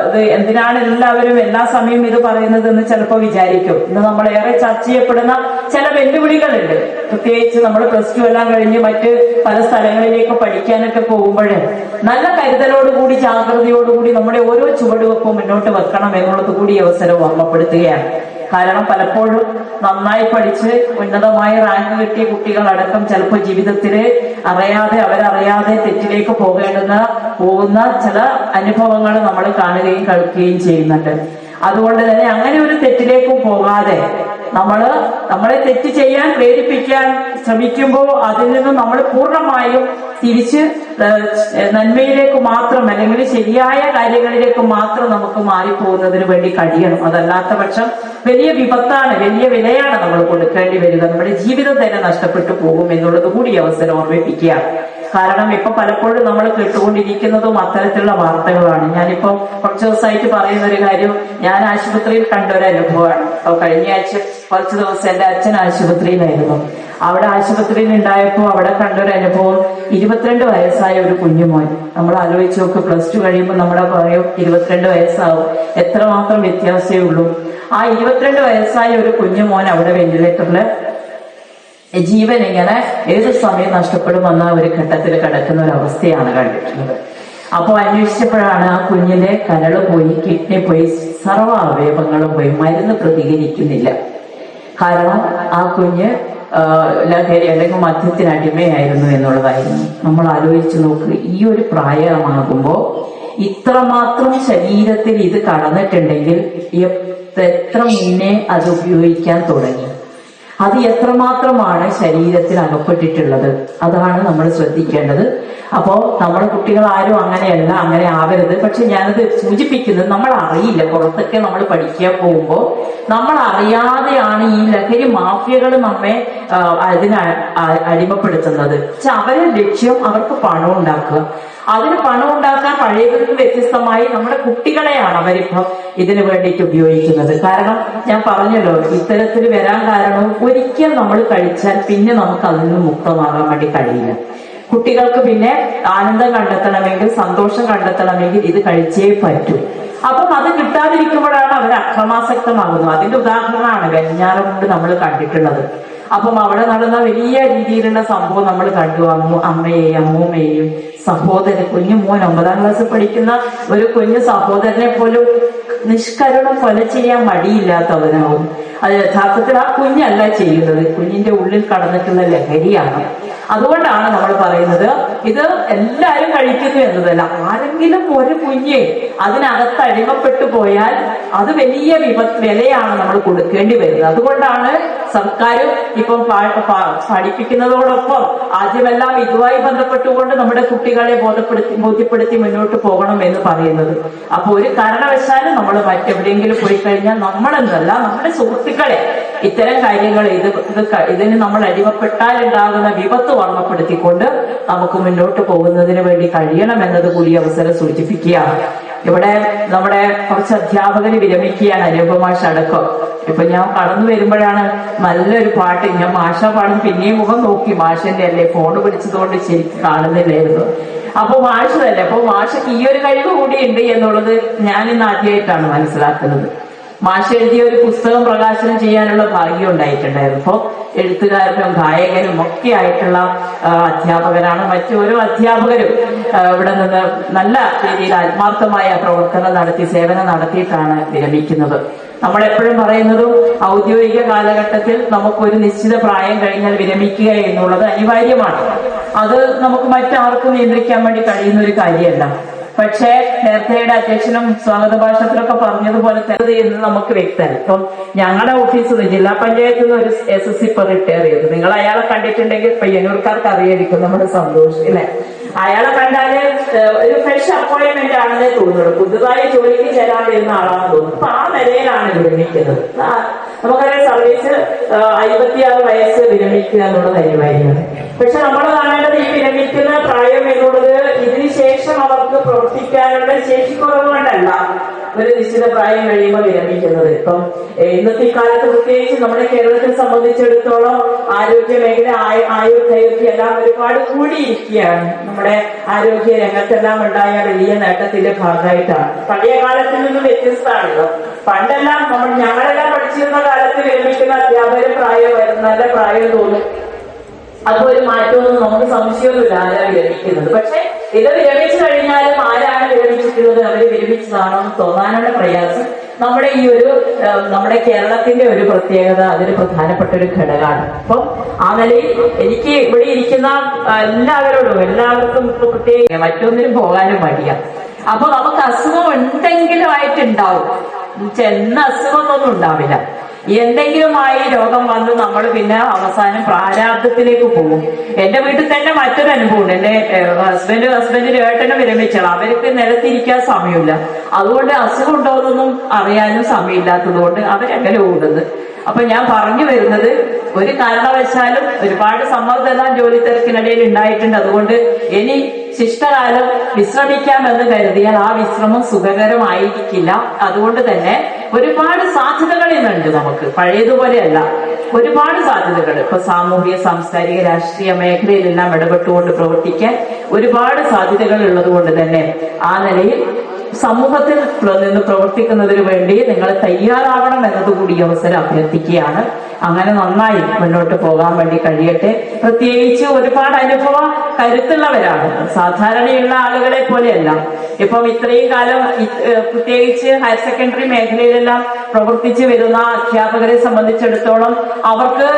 ഇത് എന്തിനാണ് എല്ലാവരും എല്ലാ സമയവും ഇത് പറയുന്നത് എന്ന് ചിലപ്പോൾ വിചാരിക്കും. ഇന്ന് നമ്മളേറെ ചർച്ച ചെയ്യപ്പെടുന്ന ചില വെല്ലുവിളികളുണ്ട്. പ്രത്യേകിച്ച് നമ്മൾ +2 എല്ലാം കഴിഞ്ഞ് മറ്റ് പല സ്ഥലങ്ങളിലേക്ക് പഠിക്കാനൊക്കെ പോകുമ്പോഴേ നല്ല കരുതലോടുകൂടി, ജാഗ്രതയോടുകൂടി നമ്മുടെ ഓരോ ചുവടുവെപ്പും മുന്നോട്ട് വെക്കണം എന്നുള്ളത് കൂടി അവസരം ഓർമ്മപ്പെടുത്തുകയാണ്. കാരണം പലപ്പോഴും നന്നായി പഠിച്ച് ഉന്നതമായ റാങ്ക് കിട്ടിയ കുട്ടികളടക്കം ചിലപ്പോൾ ജീവിതത്തില് അവരറിയാതെ തെറ്റിലേക്ക് പോകുന്ന ചില അനുഭവങ്ങൾ നമ്മൾ കാണുകയും കേൾക്കുകയും ചെയ്യുന്നുണ്ട്. അതുകൊണ്ട് തന്നെ അങ്ങനെ ഒരു തെറ്റിലേക്കും പോകാതെ നമ്മളെ തെറ്റ് ചെയ്യാൻ പ്രേരിപ്പിക്കാൻ ശ്രമിക്കുമ്പോൾ അതിൽ നിന്നും നമ്മൾ പൂർണ്ണമായും തിരിച്ച് നന്മയിലേക്ക് മാത്രം, അല്ലെങ്കിൽ ശരിയായ കാര്യങ്ങളിലേക്ക് മാത്രം നമുക്ക് മാറിപ്പോകുന്നതിന് വേണ്ടി കഴിയണം. അതല്ലാത്ത പക്ഷം വലിയ വിപത്താണ്, വലിയ വിലയാണ് നമ്മൾ കൊടുക്കേണ്ടി വരിക. നമ്മുടെ ജീവിതം തന്നെ നഷ്ടപ്പെട്ടു പോകും എന്നുള്ളത് കൂടി അവസരം ഓർമ്മിപ്പിക്കുകയാണ്. കാരണം ഇപ്പൊ പലപ്പോഴും നമ്മൾ കേട്ടുകൊണ്ടിരിക്കുന്നതും അത്തരത്തിലുള്ള വാർത്തകളാണ്. ഞാനിപ്പോ കുറച്ച് ദിവസമായിട്ട് പറയുന്ന ഒരു കാര്യം, ഞാൻ ആശുപത്രിയിൽ കണ്ട ഒരു അനുഭവമാണ്. അപ്പൊ കഴിഞ്ഞ ആഴ്ച കുറച്ച് ദിവസം എന്റെ അച്ഛൻ ആശുപത്രിയിലായിരുന്നു. അവിടെ ആശുപത്രിയിൽ ഉണ്ടായപ്പോൾ അവിടെ കണ്ടൊരു അനുഭവം, 22 വയസ്സായ ഒരു കുഞ്ഞുമോൻ. നമ്മൾ ആലോചിച്ച് നോക്ക്, +2 കഴിയുമ്പോൾ നമ്മുടെ പറയും 22 വയസ്സാവും, എത്രമാത്രം വ്യത്യാസമേ ഉള്ളൂ. ആ 22 വയസ്സായ ഒരു കുഞ്ഞുമോൻ അവിടെ വെന്റിലേറ്ററില് ജീവൻ ഇങ്ങനെ ഏത് സമയം നഷ്ടപ്പെടുമെന്ന ഒരു ഘട്ടത്തിൽ കിടക്കുന്ന ഒരു അവസ്ഥയാണ് കണ്ടിട്ടുള്ളത്. അപ്പോൾ അന്വേഷിച്ചപ്പോഴാണ് ആ കുഞ്ഞിന്റെ കരള് പോയി, കിഡ്നി പോയി, സർവ്വ അവയവങ്ങളും പോയി, മരുന്ന് പ്രതികരിക്കുന്നില്ല. കാരണം ആ കുഞ്ഞ് ലഹരി അല്ലെങ്കിൽ മദ്യത്തിന് അടിമയായിരുന്നു എന്നുള്ളതായിരുന്നു. നമ്മൾ ആലോചിച്ച് നോക്ക്, ഈ ഒരു പ്രായമാകുമ്പോൾ ഇത്രമാത്രം ശരീരത്തിൽ ഇത് കടന്നിട്ടുണ്ടെങ്കിൽ എത്ര മുന്നേ അത് ഉപയോഗിക്കാൻ തുടങ്ങി. അത് എത്രമാത്രമാണ് ശരീരത്തിൽ അകപ്പെട്ടിട്ടുള്ളത്, അതാണ് നമ്മൾ ശ്രദ്ധിക്കേണ്ടത്. അപ്പോ നമ്മുടെ കുട്ടികൾ ആരും അങ്ങനെയല്ല, അങ്ങനെ ആവരുത്. പക്ഷെ ഞാനത് സൂചിപ്പിക്കുന്നത് നമ്മൾ അറിയില്ല, പുറത്തൊക്കെ നമ്മൾ പഠിക്കാൻ പോകുമ്പോൾ നമ്മൾ അറിയാതെയാണ് ഈ ലഹരി മാഫിയകൾ നമ്മെ അതിന് അടിമപ്പെടുത്തുന്നത്. പക്ഷെ അവരുടെ ലക്ഷ്യം അവർക്ക് പണം ഉണ്ടാക്കുക. അതിന് പണം ഉണ്ടാക്കാൻ പഴയതിൽ നിന്ന് വ്യത്യസ്തമായി നമ്മുടെ കുട്ടികളെയാണ് അവരിപ്പം ഇതിനു വേണ്ടിയിട്ട് ഉപയോഗിക്കുന്നത്. കാരണം ഞാൻ പറഞ്ഞല്ലോ, ഇത്തരത്തിൽ വരാൻ കാരണം ഒരിക്കൽ നമ്മൾ കഴിച്ചാൽ പിന്നെ നമുക്ക് അതിൽ നിന്ന് മുക്തമാകാൻ വേണ്ടി കഴിയില്ല. കുട്ടികൾക്ക് പിന്നെ ആനന്ദം കണ്ടെത്തണമെങ്കിൽ, സന്തോഷം കണ്ടെത്തണമെങ്കിൽ ഇത് കഴിച്ചേ പറ്റൂ. അപ്പം അത് കിട്ടാതിരിക്കുമ്പോഴാണ് അവർ അക്രമാസക്തമാകുന്നത്. അതിന്റെ ഉദാഹരണമാണ് വെഞ്ഞാറം കൊണ്ട് നമ്മൾ കണ്ടിട്ടുള്ളത്. അപ്പം അവിടെ നടന്ന വലിയ രീതിയിലുള്ള സംഭവം നമ്മൾ കണ്ടു. അമ്മയെയും അമ്മൂമ്മയെയും സഹോദരൻ, കുഞ്ഞു മോൻ 9ാം ക്ലാസ്സിൽ പഠിക്കുന്ന ഒരു കുഞ്ഞു സഹോദരനെ പോലും നിഷ്കരുണം കൊല ചെയ്യാൻ മടിയില്ലാത്തവനാവും. അത് യഥാർത്ഥത്തിൽ ആ കുഞ്ഞല്ല ചെയ്യുന്നത്, കുഞ്ഞിന്റെ ഉള്ളിൽ കടന്നിട്ടുള്ള ലഹരിയാണ്. അതുകൊണ്ടാണ് നമ്മൾ പറയുന്നത് ഇത് എല്ലാവരും കഴിക്കുന്നു എന്നതല്ല, ആരെങ്കിലും ഒരു കുഞ്ഞ് അതിനകത്ത് അടിമപ്പെട്ടു പോയാൽ അത് വലിയ വിലയാണ് നമ്മൾ കൊടുക്കേണ്ടി വരുന്നത്. അതുകൊണ്ടാണ് സർക്കാരും ഇപ്പം പഠിപ്പിക്കുന്നതോടൊപ്പം ആദ്യമെല്ലാം ഇതുമായി ബന്ധപ്പെട്ടുകൊണ്ട് നമ്മുടെ കുട്ടികളെ ബോധ്യപ്പെടുത്തി മുന്നോട്ട് പോകണം എന്ന് പറയുന്നത്. അപ്പൊ ഒരു കാരണവശാലും നമ്മൾ മറ്റെവിടെയെങ്കിലും പോയി കഴിഞ്ഞാൽ നമ്മളെന്നല്ല, നമ്മുടെ സുഹൃത്തുക്കളെ ഇത്തരം കാര്യങ്ങൾ ഇതിന് നമ്മൾ അടിമപ്പെട്ടാൽ ഉണ്ടാകുന്ന വിപത്ത് ഓർമ്മപ്പെടുത്തിക്കൊണ്ട് നമുക്ക് മുന്നോട്ട് പോകുന്നതിന് വേണ്ടി കഴിയണം എന്നത് കൂടി അവസരം സൂചിപ്പിക്കുകയാണ്. ഇവിടെ നമ്മുടെ കുറച്ച് അധ്യാപകര് വിരമിക്കുകയാണ്, അനുപമാഷ് അടക്കം. ഇപ്പൊ ഞാൻ കടന്നു വരുമ്പോഴാണ് നല്ലൊരു പാട്ട്, ഞാൻ മാഷ പാടും പിന്നെയും മുഖം നോക്കി, മാഷന്റെ അല്ലേ ഫോൺ പിടിച്ചതുകൊണ്ട് ശരിക്കും കാണുന്നില്ലായിരുന്നു. അപ്പൊ മാഷല്ലേ, അപ്പൊ മാഷക്ക് ഈ ഒരു കഴിവ് കൂടി ഉണ്ട് എന്നുള്ളത് ഞാൻ ഇന്ന് ആദ്യമായിട്ടാണ് മനസ്സിലാക്കുന്നത്. മാഷ് എഴുതിയ ഒരു പുസ്തകം പ്രകാശനം ചെയ്യാനുള്ള ഭാഗ്യം ഉണ്ടായിട്ടുണ്ടായിരുന്നു. ഇപ്പൊ എഴുത്തുകാരനും ഗായകനും ഒക്കെ ആയിട്ടുള്ള അധ്യാപകരാണ്. മറ്റോരോ അധ്യാപകരും ഇവിടെ നിന്ന് നല്ല രീതിയിൽ ആത്മാർത്ഥമായ പ്രവർത്തനം നടത്തി, സേവനം നടത്തിയിട്ടാണ് വിരമിക്കുന്നത്. നമ്മളെപ്പോഴും പറയുന്നതും ഔദ്യോഗിക കാലഘട്ടത്തിൽ നമുക്കൊരു നിശ്ചിത പ്രായം കഴിഞ്ഞാൽ വിരമിക്കുക എന്നുള്ളത് അനിവാര്യമാണ്. അത് നമുക്ക് മറ്റാർക്കും നിയന്ത്രിക്കാൻ വേണ്ടി കഴിയുന്ന ഒരു കാര്യമല്ല. പക്ഷേ നേരത്തെയുടെ അധ്യക്ഷനും സ്വാഗത ഭാഷണത്തിലൊക്കെ പറഞ്ഞതുപോലെ തന്നെ എന്ന് നമുക്ക് വ്യക്തമല്ല. ഇപ്പം ഞങ്ങളുടെ ഓഫീസിൽ നിന്ന് ജില്ലാ പഞ്ചായത്തിൽ നിന്ന് ഒരു SSC ഇപ്പൊ റിട്ടയർ ചെയ്തു. നിങ്ങൾ അയാളെ കണ്ടിട്ടുണ്ടെങ്കിൽ പയ്യന്നൂർക്കാർക്ക് അറിയായിരിക്കും, നമ്മുടെ സന്തോഷം അല്ലെ. അയാളെ കണ്ടാല് ഒരു ഫ്രഷ് അപ്പോയിന്റ്മെന്റ് ആണെന്നേ തോന്നുള്ളൂ, പുതുതായി ജോലിക്ക് ചേരാൻ വരുന്ന ആളാണെന്ന് തോന്നുന്നു. അപ്പൊ ആ നിലയിലാണ് വിരമിക്കുന്നത്. നമുക്കറിയാം സർവീസ് 56 വയസ്സ് വിരമിക്കുക എന്നുള്ളത് അനിവാര്യമാണ്. പക്ഷെ നമ്മൾ കാണേണ്ടത് ഈ വിരമിക്കുന്ന പ്രായം എന്നുള്ളത് ഇതിന് ശേഷം അവർക്ക് പ്രവർത്തിക്കാനുള്ള ശേഷിക്കുറവ് കൊണ്ടല്ല ഒരു നിശ്ചിത പ്രായം കഴിയുമ്പോൾ വിരമിക്കുന്നത്. ഇപ്പം ഇന്നത്തെ കാലത്ത് പ്രത്യേകിച്ച് നമ്മുടെ കേരളത്തെ സംബന്ധിച്ചിടത്തോളം ആരോഗ്യ മേഖല, ആയുർദൈർഘ്യം എല്ലാം ഒരുപാട് കൂടിയിരിക്കുകയാണ്. നമ്മുടെ ആരോഗ്യ രംഗത്തെല്ലാം ഉണ്ടായ വലിയ നേട്ടത്തിന്റെ ഭാഗമായിട്ടാണ്. പഴയ കാലത്തിൽ നിന്നും വ്യത്യസ്തമാണല്ലോ. പണ്ടെല്ലാം ഞങ്ങളെല്ലാം പഠിച്ചിരുന്ന കാലത്ത് വിരമിക്കുന്ന അധ്യാപകർ നല്ല പ്രായം തോന്നും. അപ്പൊ ഒരു മാറ്റമൊന്നും നമുക്ക് സംശയമൊന്നുമില്ല ആരാ വിരമിക്കുന്നത്. പക്ഷെ ഇത് വിരമിച്ചു കഴിഞ്ഞാലും ആരാണ് വിരമിച്ചിട്ടുള്ളത്, അവര് വിരമിച്ചതാണോ എന്ന് തോന്നാനുള്ള പ്രയാസം നമ്മുടെ കേരളത്തിന്റെ ഒരു പ്രത്യേകത, അതൊരു പ്രധാനപ്പെട്ട ഒരു ഘടകമാണ്. അപ്പം ആ നിലയിൽ എനിക്ക് ഇവിടെ ഇരിക്കുന്ന എല്ലാവർക്കും ഇപ്പൊ പ്രത്യേക മറ്റൊന്നിനും പോകാനും മടിയാ. അപ്പൊ നമുക്ക് അസുഖം എന്തെങ്കിലും ആയിട്ടുണ്ടാവും, ചെന്ന അസുഖമൊന്നും ഉണ്ടാവില്ല. എന്തെങ്കിലുമായി രോഗം വന്ന് നമ്മൾ പിന്നെ അവസാനം പ്രാരാബ്ദത്തിലേക്ക് പോകും. എന്റെ വീട്ടിൽ തന്നെ മറ്റൊരു അനുഭവമുണ്ട്. എന്റെ ഹസ്ബൻഡിന് ഏട്ടനും വിരമിച്ചാൽ അവർക്ക് നിലത്തിരിക്കാൻ സമയമില്ല. അതുകൊണ്ട് അസുഖം ഉണ്ടോന്നൊന്നും അറിയാനും സമയമില്ലാത്തത് കൊണ്ട് അവരെങ്ങനെ ഓടുന്നത്. അപ്പൊ ഞാൻ പറഞ്ഞു വരുന്നത്, ഒരു കാരണവശാലും ഒരുപാട് സമ്മർദ്ദമെല്ലാം ജോലി തിരക്കിനിടയിൽ ഉണ്ടായിട്ടുണ്ട്. അതുകൊണ്ട് ഇനി ശിഷ്ടകാലം വിശ്രമിക്കാമെന്ന് കരുതിയാൽ ആ വിശ്രമം സുഖകരമായിരിക്കില്ല. അതുകൊണ്ട് തന്നെ ഒരുപാട് സാധ്യതകൾ ഇന്നുണ്ട് നമുക്ക്, പഴയതുപോലെയല്ല. ഒരുപാട് സാധ്യതകൾ ഇപ്പൊ സാമൂഹിക, സാംസ്കാരിക, രാഷ്ട്രീയ മേഖലയിലെല്ലാം ഇടപെട്ടുകൊണ്ട് പ്രവർത്തിക്കാൻ ഒരുപാട് സാധ്യതകൾ ഉള്ളത് കൊണ്ട് തന്നെ ആ നിലയിൽ സമൂഹത്തിൽ നിന്ന് പ്രവർത്തിക്കുന്നതിന് വേണ്ടി നിങ്ങൾ തയ്യാറാവണം എന്നതുകൂടി അവസരം അഭ്യർത്ഥിക്കുകയാണ്. അങ്ങനെ നന്നായി മുന്നോട്ട് പോകാൻ വേണ്ടി കഴിയട്ടെ. പ്രത്യേകിച്ച് ഒരുപാട് അനുഭവ കരുത്തുള്ളവരാണ്, സാധാരണയുള്ള ആളുകളെ പോലെയല്ല. ഇപ്പം ഇത്രയും കാലം പ്രത്യേകിച്ച് ഹയർ സെക്കൻഡറി മേഖലയിലെല്ലാം പ്രവർത്തിച്ചു വരുന്ന അധ്യാപകരെ സംബന്ധിച്ചിടത്തോളം അവർക്ക്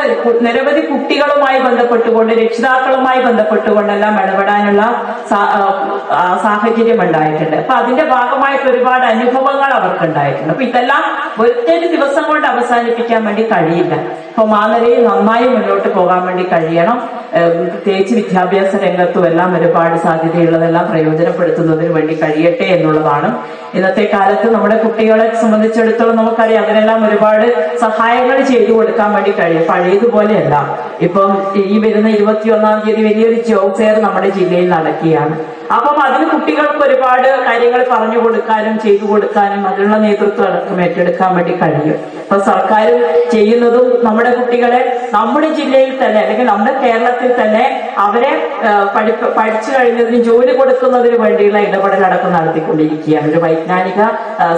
നിരവധി കുട്ടികളുമായി ബന്ധപ്പെട്ടുകൊണ്ട്, രക്ഷിതാക്കളുമായി ബന്ധപ്പെട്ടുകൊണ്ടെല്ലാം ഇടപെടാനുള്ള സാഹചര്യം ഉണ്ടായിട്ടുണ്ട്. അപ്പൊ അതിന്റെ ഭാഗമായിട്ട് ഒരുപാട് അനുഭവങ്ങൾ അവർക്ക് ഉണ്ടായിട്ടുണ്ട്. അപ്പൊ ഇതെല്ലാം ഒറ്റൊരു ദിവസം കൊണ്ട് അവസാനിപ്പിക്കാൻ വേണ്ടി കഴിയില്ല. അപ്പം ആ നിലയിൽ നന്നായി മുന്നോട്ട് പോകാൻ വേണ്ടി കഴിയണം. പ്രത്യേകിച്ച് വിദ്യാഭ്യാസ രംഗത്തും എല്ലാം ഒരുപാട് സാധ്യതയുള്ളതെല്ലാം പ്രയോജനപ്പെടുത്തുന്നതിന് വേണ്ടി കഴിയട്ടെ എന്നുള്ളതാണ്. ഇന്നത്തെ കാലത്ത് നമ്മുടെ കുട്ടികളെ സംബന്ധിച്ചിടത്തോളം നമുക്കറിയാം, അതിനെല്ലാം ഒരുപാട് സഹായങ്ങൾ ചെയ്തു കൊടുക്കാൻ വേണ്ടി കഴിയും. പഴയതുപോലെയല്ല. ഇപ്പം ഈ വരുന്ന 21-ാം തീയതി വലിയൊരു ജോബ് ഫെയർ നമ്മുടെ ജില്ലയിൽ നടക്കുകയാണ്. അപ്പം അതിന് കുട്ടികൾക്ക് ഒരുപാട് കാര്യങ്ങൾ പറഞ്ഞു കൊടുക്കാനും ചെയ്തു കൊടുക്കാനും അതിനുള്ള നേതൃത്വം അടക്കം ഏറ്റെടുക്കാൻ വേണ്ടി കഴിയും. ഇപ്പൊ സർക്കാർ ചെയ്യുന്നതും നമ്മുടെ കുട്ടികളെ നമ്മുടെ ജില്ലയിൽ തന്നെ അല്ലെങ്കിൽ നമ്മുടെ കേരളത്തിൽ തന്നെ അവരെ പഠിച്ചു കഴിഞ്ഞതിന് ജോലി കൊടുക്കുന്നതിന് വേണ്ടിയുള്ള ഇടപെടൽ അടക്കം നടത്തിക്കൊണ്ടിരിക്കുകയാണ്. ഒരു വൈജ്ഞാനിക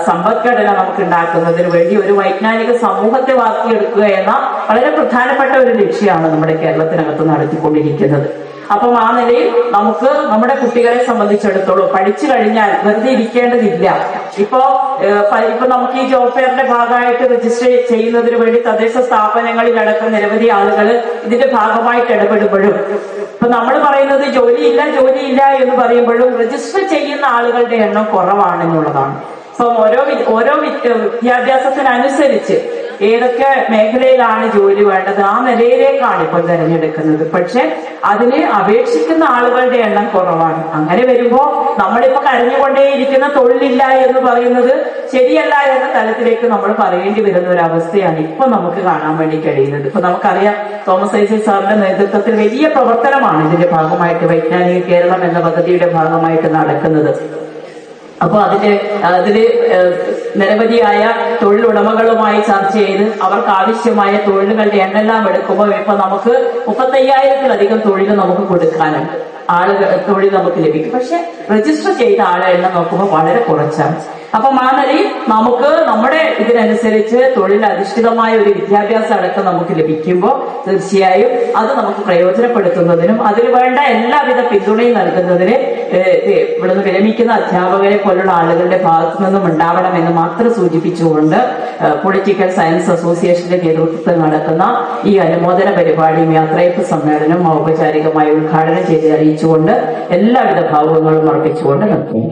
സമ്പദ്ഘടന നമുക്ക് ഉണ്ടാക്കുന്നതിന് വേണ്ടി ഒരു വൈജ്ഞാനിക സമൂഹത്തെ വാർത്തിയെടുക്കുക എന്ന വളരെ പ്രധാനപ്പെട്ട ഒരു ലക്ഷ്യമാണ് നമ്മുടെ കേരളത്തിനകത്ത് നടത്തിക്കൊണ്ടിരിക്കുന്നത്. അപ്പം ആ നിലയിൽ നമുക്ക് നമ്മുടെ കുട്ടികളെ സംബന്ധിച്ചിടത്തോളം പഠിച്ചു കഴിഞ്ഞാൽ വെറുതെ ഇരിക്കേണ്ടതില്ല. ഇപ്പൊ നമുക്ക് ഈ ജോബ് ഫെയറിന്റെ ഭാഗമായിട്ട് രജിസ്റ്റർ ചെയ്യുന്നതിന് വേണ്ടി തദ്ദേശ സ്ഥാപനങ്ങളിലടക്കം നിരവധി ആളുകൾ ഇതിന്റെ ഭാഗമായിട്ട് ഇടപെടുമ്പോഴും ഇപ്പൊ നമ്മൾ പറയുന്നത് ജോലിയില്ല എന്ന് പറയുമ്പോഴും രജിസ്റ്റർ ചെയ്യുന്ന ആളുകളുടെ എണ്ണം കുറവാണെന്നുള്ളതാണ്. അപ്പം ഓരോ വിദ്യാഭ്യാസത്തിനനുസരിച്ച് ഏതൊക്കെ മേഖലയിലാണ് ജോലി വേണ്ടത് ആ നിലയിലേക്കാണ് ഇപ്പോൾ തിരഞ്ഞെടുക്കുന്നത്. പക്ഷെ അതിന് അപേക്ഷിക്കുന്ന ആളുകളുടെ എണ്ണം കുറവാണ്. അങ്ങനെ വരുമ്പോ നമ്മളിപ്പോ കരഞ്ഞുകൊണ്ടേയിരിക്കുന്ന തൊഴിലില്ല എന്ന് പറയുന്നത് ശരിയല്ല എന്ന തലത്തിലേക്ക് നമ്മൾ പറയേണ്ടി വരുന്ന ഒരു അവസ്ഥയാണ് ഇപ്പൊ നമുക്ക് കാണാൻ വേണ്ടി കഴിയുന്നത്. ഇപ്പൊ നമുക്കറിയാം, തോമസ് ഐസക് സാറിന്റെ നേതൃത്വത്തിൽ വലിയ പ്രവർത്തനമാണ് ഇതിന്റെ ഭാഗമായിട്ട് വൈജ്ഞാനിക കേരളം എന്ന പദ്ധതിയുടെ ഭാഗമായിട്ട് നടക്കുന്നത്. അപ്പൊ അതില് നിരവധിയായ തൊഴിലുടമകളുമായി ചർച്ച ചെയ്ത് അവർക്ക് ആവശ്യമായ തൊഴിലുകളുടെ എണ്ണെല്ലാം എടുക്കുമ്പോൾ ഇപ്പൊ നമുക്ക് 35,000-ത്തിലധികം തൊഴിൽ നമുക്ക് കൊടുക്കാനുണ്ട്. തൊഴിൽ നമുക്ക് ലഭിക്കും. പക്ഷെ രജിസ്റ്റർ ചെയ്ത ആളെ എണ്ണം നോക്കുമ്പോൾ വളരെ കുറച്ചാണ്. അപ്പം ആ നിലയിൽ നമുക്ക് നമ്മുടെ ഇതിനനുസരിച്ച് തൊഴിലധിഷ്ഠിതമായ ഒരു വിദ്യാഭ്യാസം അടക്കം നമുക്ക് ലഭിക്കുമ്പോൾ തീർച്ചയായും അത് നമുക്ക് പ്രയോജനപ്പെടുത്തുന്നതിനും അതിന് വേണ്ട എല്ലാവിധ പിന്തുണയും നൽകുന്നതിന് ഇവിടുന്ന് വിരമിക്കുന്ന അധ്യാപകരെ പോലുള്ള ആളുകളുടെ ഭാഗത്തു നിന്നും ഉണ്ടാവണമെന്ന് മാത്രം സൂചിപ്പിച്ചുകൊണ്ട് പൊളിറ്റിക്കൽ സയൻസ് അസോസിയേഷന്റെ നേതൃത്വത്തിൽ നടക്കുന്ന ഈ അനുമോദന പരിപാടിയും യാത്രയപ്പ് സമ്മേളനം ഔപചാരികമായി ഉദ്ഘാടനം ചെയ്ത് അറിയിച്ചുകൊണ്ട് എല്ലാവിധ ഭാവുകങ്ങളും അർപ്പിച്ചുകൊണ്ട് നിർത്തുന്നു.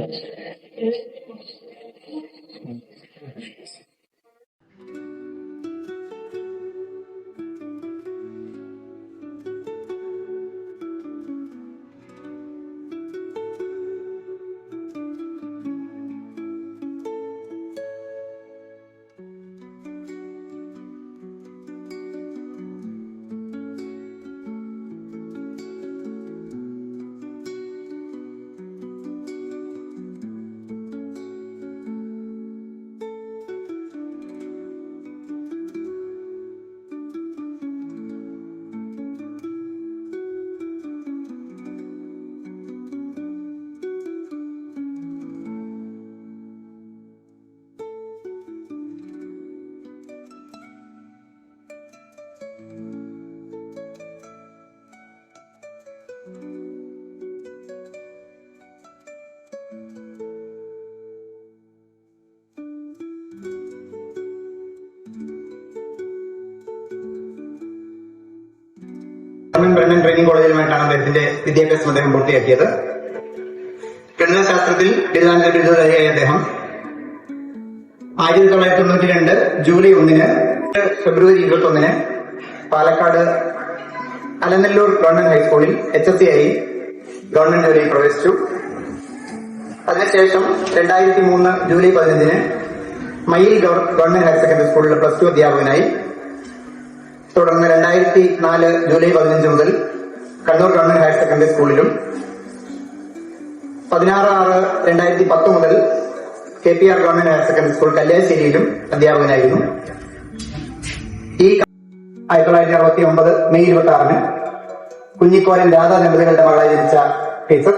ബ്രണ്ണൻ ട്രെയിനിങ് കോളേജിലുമായിട്ടാണ് അദ്ദേഹത്തിന്റെ വിദ്യാഭ്യാസം അദ്ദേഹം പൂർത്തിയാക്കിയത്. ഗണിതശാസ്ത്രത്തിൽ ബിരുദാനന്തരബിരുദധാരിയായ അദ്ദേഹം 1992 ജൂലൈ 1 ഫെബ്രുവരി 21 പാലക്കാട് അലനല്ലൂർ ഗവൺമെന്റ് ഹൈസ്കൂളിൽ HSC ആയി ഗവൺമെന്റ് ജോലിയിൽ പ്രവേശിച്ചു. അതിനുശേഷം 2003 ജൂലൈ 15 മയിൽ ഗവൺമെന്റ് ഹയർ സെക്കൻഡറി സ്കൂളിൽ +2 അധ്യാപകനായി. തുടർന്ന് 2004 ജൂലൈ 15 മുതൽ കണ്ണൂർ ഗവൺമെന്റ് ഹയർ സെക്കൻഡറി സ്കൂളിലും 16/6/2010 മുതൽ KPR government higher secondary school കല്യാശ്ശേരിയിലും അധ്യാപകനായിരുന്നു. ഈ 1969 മെയ് 26 കുഞ്ഞിക്കോലൻ രാധ ദമ്പതികളുടെ മകളായി ജനിച്ച ടീച്ചർ.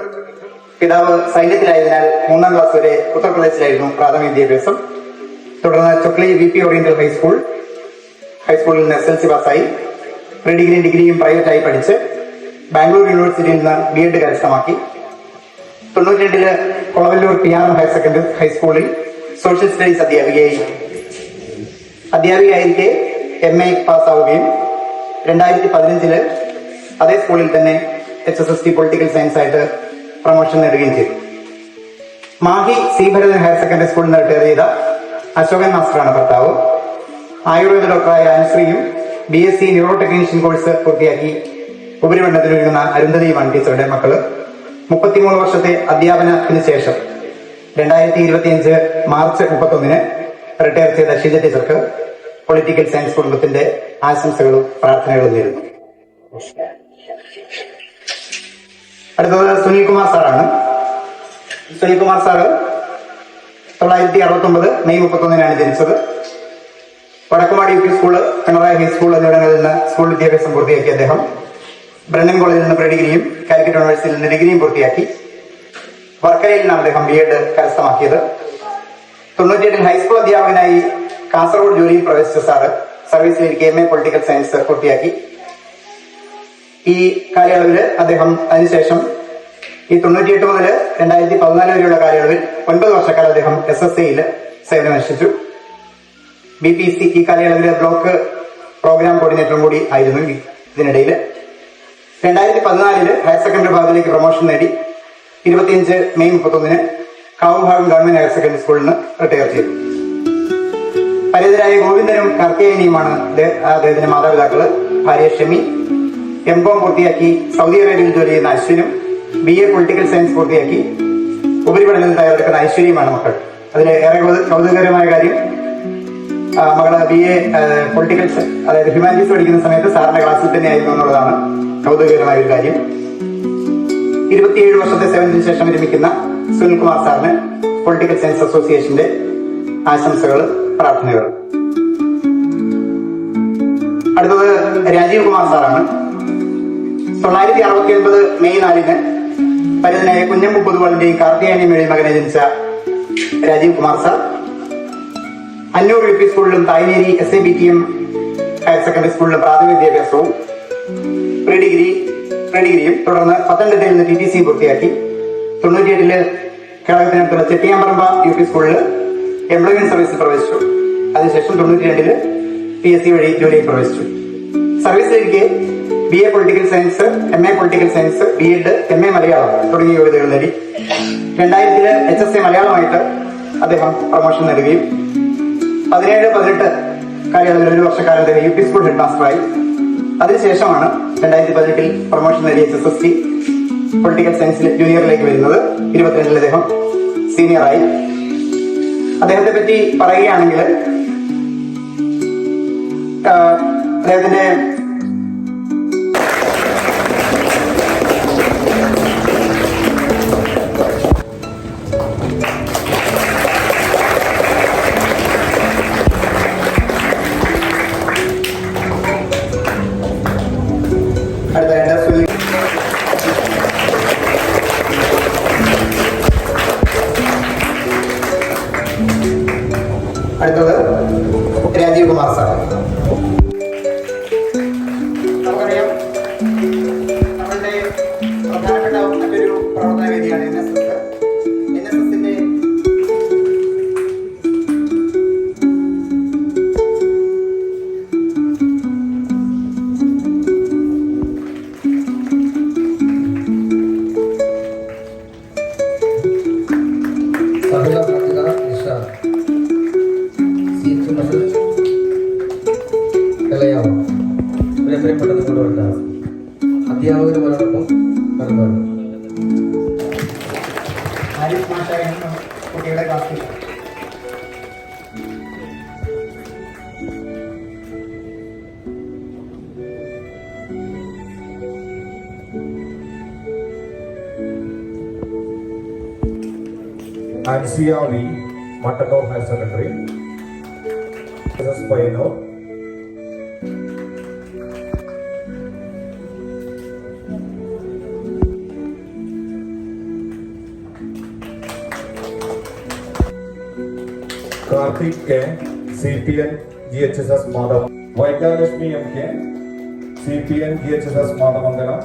പിതാവ് സൈന്യത്തിലായതിനാൽ 3ാം ക്ലാസ് വരെ ഉത്തർപ്രദേശിലായിരുന്നു പ്രാഥമിക വിദ്യാഭ്യാസം. തുടർന്ന് ചൊക്ലി VP ഓറിയന്റൽ ഹൈസ്കൂളിൽ നിന്ന് SLC പാസ്സായി. പ്രീ ഡിഗ്രിയും ഡിഗ്രിയും പ്രൈവറ്റായി പഠിച്ച് ബാംഗ്ലൂർ യൂണിവേഴ്സിറ്റിയിൽ നിന്ന് B.Ed കരസ്ഥമാക്കി. 92 കൊളവല്ലൂർ PR ഹയർ സെക്കൻഡറി ഹൈസ്കൂളിൽ സോഷ്യൽ സ്റ്റഡീസ് അധ്യാപികയായിരിക്കെ MA പാസ്സാവുകയും 2015 അതേ സ്കൂളിൽ തന്നെ HSST പൊളിറ്റിക്കൽ സയൻസ് ആയിട്ട് പ്രൊമോഷൻ നേടുകയും ചെയ്തു. മാഹി ശ്രീഭരതൻ ഹയർ സെക്കൻഡറി സ്കൂളിൽ നിന്ന് റിട്ടയർ ചെയ്ത അശോകൻ മാസ്റ്ററാണ് ഭർത്താവ്. ആയുർവേദ ഡോക്ടറായ അനുശ്രീയും BSc ന്യൂറോ ടെക്നീഷ്യൻ കോഴ്സ് പൂർത്തിയാക്കി ഉപരിപഠനത്തിനൊരുങ്ങുന്ന അരുന്ധതിയുമാണ് ടീച്ചറുടെ മക്കള്. 33 വർഷത്തെ അധ്യാപനത്തിന് ശേഷം 2025 മാർച്ച് 31 റിട്ടയർ ചെയ്ത ഷീജ ടീച്ചർക്ക് പൊളിറ്റിക്കൽ സയൻസ് കുടുംബത്തിന്റെ ആശംസകളും പ്രാർത്ഥനകളും നേരുന്നു. അടുത്തത് സുനിൽകുമാർ സാറാണ്. സുനിൽകുമാർ സാറ് 1969 മെയ് 31 ജനിച്ചത്. വടക്കുമാടി UP സ്കൂള്, പിണറായി ഹൈസ്കൂൾ എന്നിവിടങ്ങളിൽ നിന്ന് സ്കൂൾ വിദ്യാഭ്യാസം പൂർത്തിയാക്കിയ അദ്ദേഹം ബ്രണ്ണൻ കോളേജിൽ നിന്ന് പ്രീഡിഗ്രിയും കാലിക്കറ്റ് യൂണിവേഴ്സിറ്റിയിൽ നിന്ന് ഡിഗ്രിയും പൂർത്തിയാക്കി. വർക്കലയിൽ നിന്നാണ് അദ്ദേഹം B.Ed കരസ്ഥമാക്കിയത്. 98 ഹൈസ്കൂൾ അധ്യാപകനായി കാസർഗോഡ് ജോലിയിൽ പ്രവേശിച്ച സാറ് സർവീസിലേക്ക് MA പൊളിറ്റിക്കൽ സയൻസ് പൂർത്തിയാക്കി. ഈ കാലയളവിൽ അദ്ദേഹം അതിനുശേഷം ഈ 98 മുതൽ 2014 വരെയുള്ള കാലയളവിൽ 9 വർഷക്കാലം അദ്ദേഹം SSAയിൽ സേവനമനുഷ്ഠിച്ചു. BPC ഈ കാലയളവിൽ ബ്ലോക്ക് പ്രോഗ്രാം കോർഡിനേറ്ററും കൂടി ആയിരുന്നു. ഇതിനിടയിൽ 2014 ഹയർ സെക്കൻഡറി വിഭാഗത്തിലേക്ക് പ്രൊമോഷൻ നേടി 25 May 31 Kavumbhagam government higher secondary സ്കൂളിൽ നിന്ന് റിട്ടയർ ചെയ്തു. പരിചിതരായ ഗോവിന്ദനും കാർത്തികേയനിയുമാണ് അദ്ദേഹത്തിന്റെ മാതാപിതാക്കള്. ഭാര്യ ഷെമി. M.Com പൂർത്തിയാക്കി സൗദി അറേബ്യയിൽ ജോലി ചെയ്യുന്ന അശ്വിനും BA പൊളിറ്റിക്കൽ സയൻസ് പൂർത്തിയാക്കി ഉപരിപഠനത്തിൽ തയ്യാറെടുക്കുന്ന ഐശ്വര്യയുമാണ് മക്കൾ. അതിൽ ഏറെ കൗതുകകരമായ കാര്യം, മകള് BA പൊളിറ്റിക്കൽ അതായത് ഹ്യൂമാനിറ്റീസ് പഠിക്കുന്ന സമയത്ത് സാറിന്റെ ക്ലാസ്സിൽ തന്നെ ആയിരുന്നു എന്നുള്ളതാണ് കൗതുകകരമായ ഒരു കാര്യം. 27 വർഷത്തെ സേവനത്തിന് ശേഷം വിരമിക്കുന്ന സുനിൽകുമാർ സാറിന് പൊളിറ്റിക്കൽ സയൻസ് അസോസിയേഷന്റെ ആശംസകൾ, പ്രാർത്ഥനകൾ. അടുത്തത് രാജീവ് കുമാർ സാറാണ്. 1969 മെയ് 4 പരിതനായ കുഞ്ഞമ്പു പൊതുവാളിന്റെയും കാർത്തികേയനിയുടെയും മകനെ ജനിച്ച രാജീവ് കുമാർ സാർ അന്നൂർ UP സ്കൂളിലും തായ്നേരി SABTM ഹയർ സെക്കൻഡറി സ്കൂളിലും പ്രാഥമിക വിദ്യാഭ്യാസവും പ്രീഡിഗ്രിയും തുടർന്ന് പത്തനംതിട്ടയിൽ നിന്ന് TTC പൂർത്തിയാക്കി. 98 കേരളത്തിനടുത്തുള്ള ചെട്ടിയാമ്പറമ്പ UP സ്കൂളിൽ എംപ്ലോയ്മെന്റ് സർവീസിൽ പ്രവേശിച്ചു. അതിനുശേഷം 92 PSC വഴി ജോലിയിൽ പ്രവേശിച്ചു. സർവീസിലേക്ക് BA political science, MA political science, B.Ed, MA Malayalam തുടങ്ങിയ യോഗ്യതകൾ നേടി. 2000 HSA മലയാളമായിട്ട് അദ്ദേഹം പ്രൊമോഷൻ നേടുകയും 17-18 കാലയളവിൽ 1 വർഷക്കാലം അദ്ദേഹം UP സ്കൂൾ ഹെഡ് മാസ്റ്ററായി. അതിനുശേഷമാണ് 2018 പ്രൊമോഷൻ നേടിയ HSST പൊളിറ്റിക്കൽ സയൻസിൽ ജൂനിയറിലേക്ക് വരുന്നത്. 22 അദ്ദേഹം സീനിയറായി. അദ്ദേഹത്തെ പറ്റി പറയുകയാണെങ്കിൽ അദ്ദേഹത്തിന്റെ അടുത്തത് രാജീവ് കുമാർ സാർ. നമുക്കറിയാം, നമ്മളുടെ പ്രധാനപ്പെട്ട മറ്റൊരു പ്രവർത്തന വേദിയാണ് NSS. NSSന്റെ പ്രിയപ്പെട്ടത് കൊണ്ടുവരുന്ന അധ്യാപകരുമാരോടൊപ്പം വരുന്നതാണ് ആരിഫ് മാഷായിരുന്നു കുട്ടിയുടെ ക്ലാസ്സിൽ. Ansia Ali, Mattanur Higher Secondary. Mrs. Paino. Karthik K, CPN GHSS Madhav. Vaidyanashmi M K, CPN GHSS Madhavangala.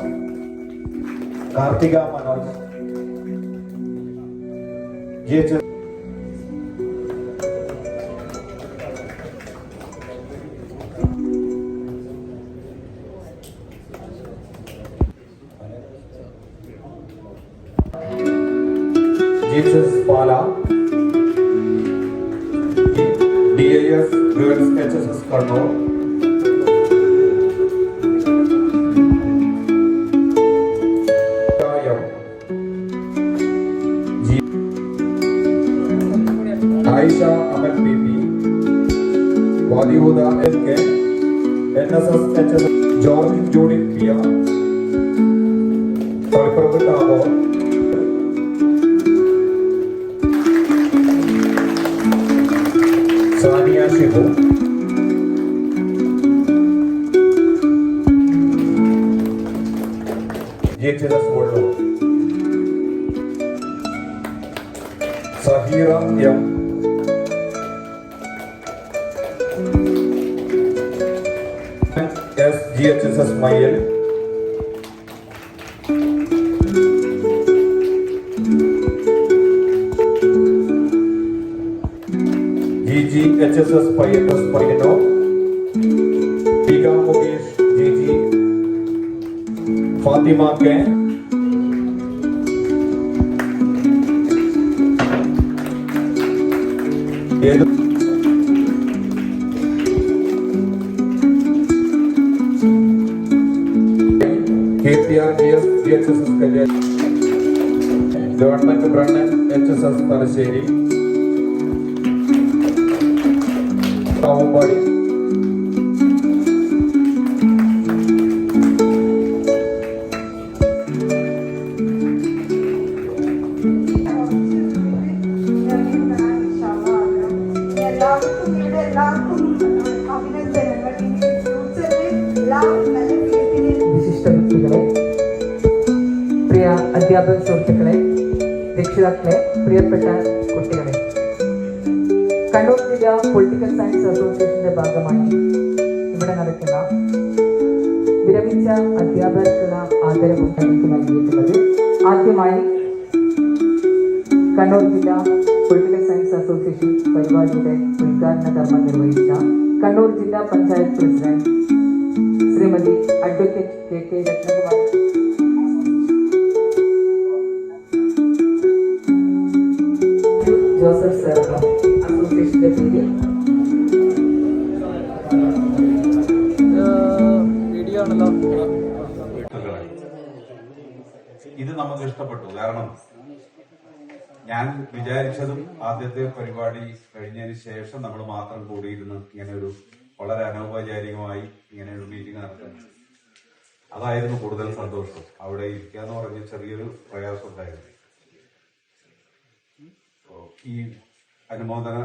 Karthika Manoj, GHS. GHS Pala, DIS Girls HSS Kannur, Madhuda LK, NSS HSS, George Jody Pia, Taliprabu Tagore, Sania Shivu, GHS World, Sahira M. GHSS Mayel, GGHSS Payatas Payano, Tiga Mukesh GG, Fatima K, KPRGS GHSS Kalyan, Government Brandon HSS Talaseri, Tavubadi, വിശിഷ്ട വ്യക്തികളെ, പ്രിയ അധ്യാപക സുഹൃത്തുക്കളെ, രക്ഷിതാക്കളെ, പ്രിയപ്പെട്ട കുട്ടികളെ, കണ്ണൂർ ജില്ലാ political science അസോസിയേഷന്റെ ഭാഗമായി ഇവിടെ നടക്കുന്ന വിരമിച്ച അധ്യാപകർക്കുള്ള ആദരവും എനിക്ക് നൽകിയിട്ടുള്ളത്. ആദ്യമായി കണ്ണൂർ ജില്ലാ പൊളിറ്റിക്കൽ സയൻസ് അസോസിയേഷൻ പരിപാടിയുടെ ഉദ്ഘാടന കർമ്മം നിർവഹിച്ച കണ്ണൂർ ജില്ലാ panchayat president Shrimati advocate KK Ratnakumari Joseph sir അസോസിയേഷന്റെ പേരിൽ ഇത് നമുക്ക് ഇഷ്ടപ്പെട്ടു. കാരണം ഞാൻ വിചാരിച്ചതും ആദ്യത്തെ പരിപാടി കഴിഞ്ഞതിന് ശേഷം നമ്മൾ മാത്രം കൂടിയിരുന്ന് ഇങ്ങനെ ഒരു വളരെ അനൗപചാരികമായി ഇങ്ങനെ ഒരു മീറ്റിംഗ് നടത്തുന്നത്, അതായിരുന്നു കൂടുതൽ സന്തോഷം. അവിടെ ഇരിക്കുക എന്ന് പറഞ്ഞ ചെറിയൊരു പ്രയാസം ഉണ്ടായിരുന്നു. ഈ അനുമോദന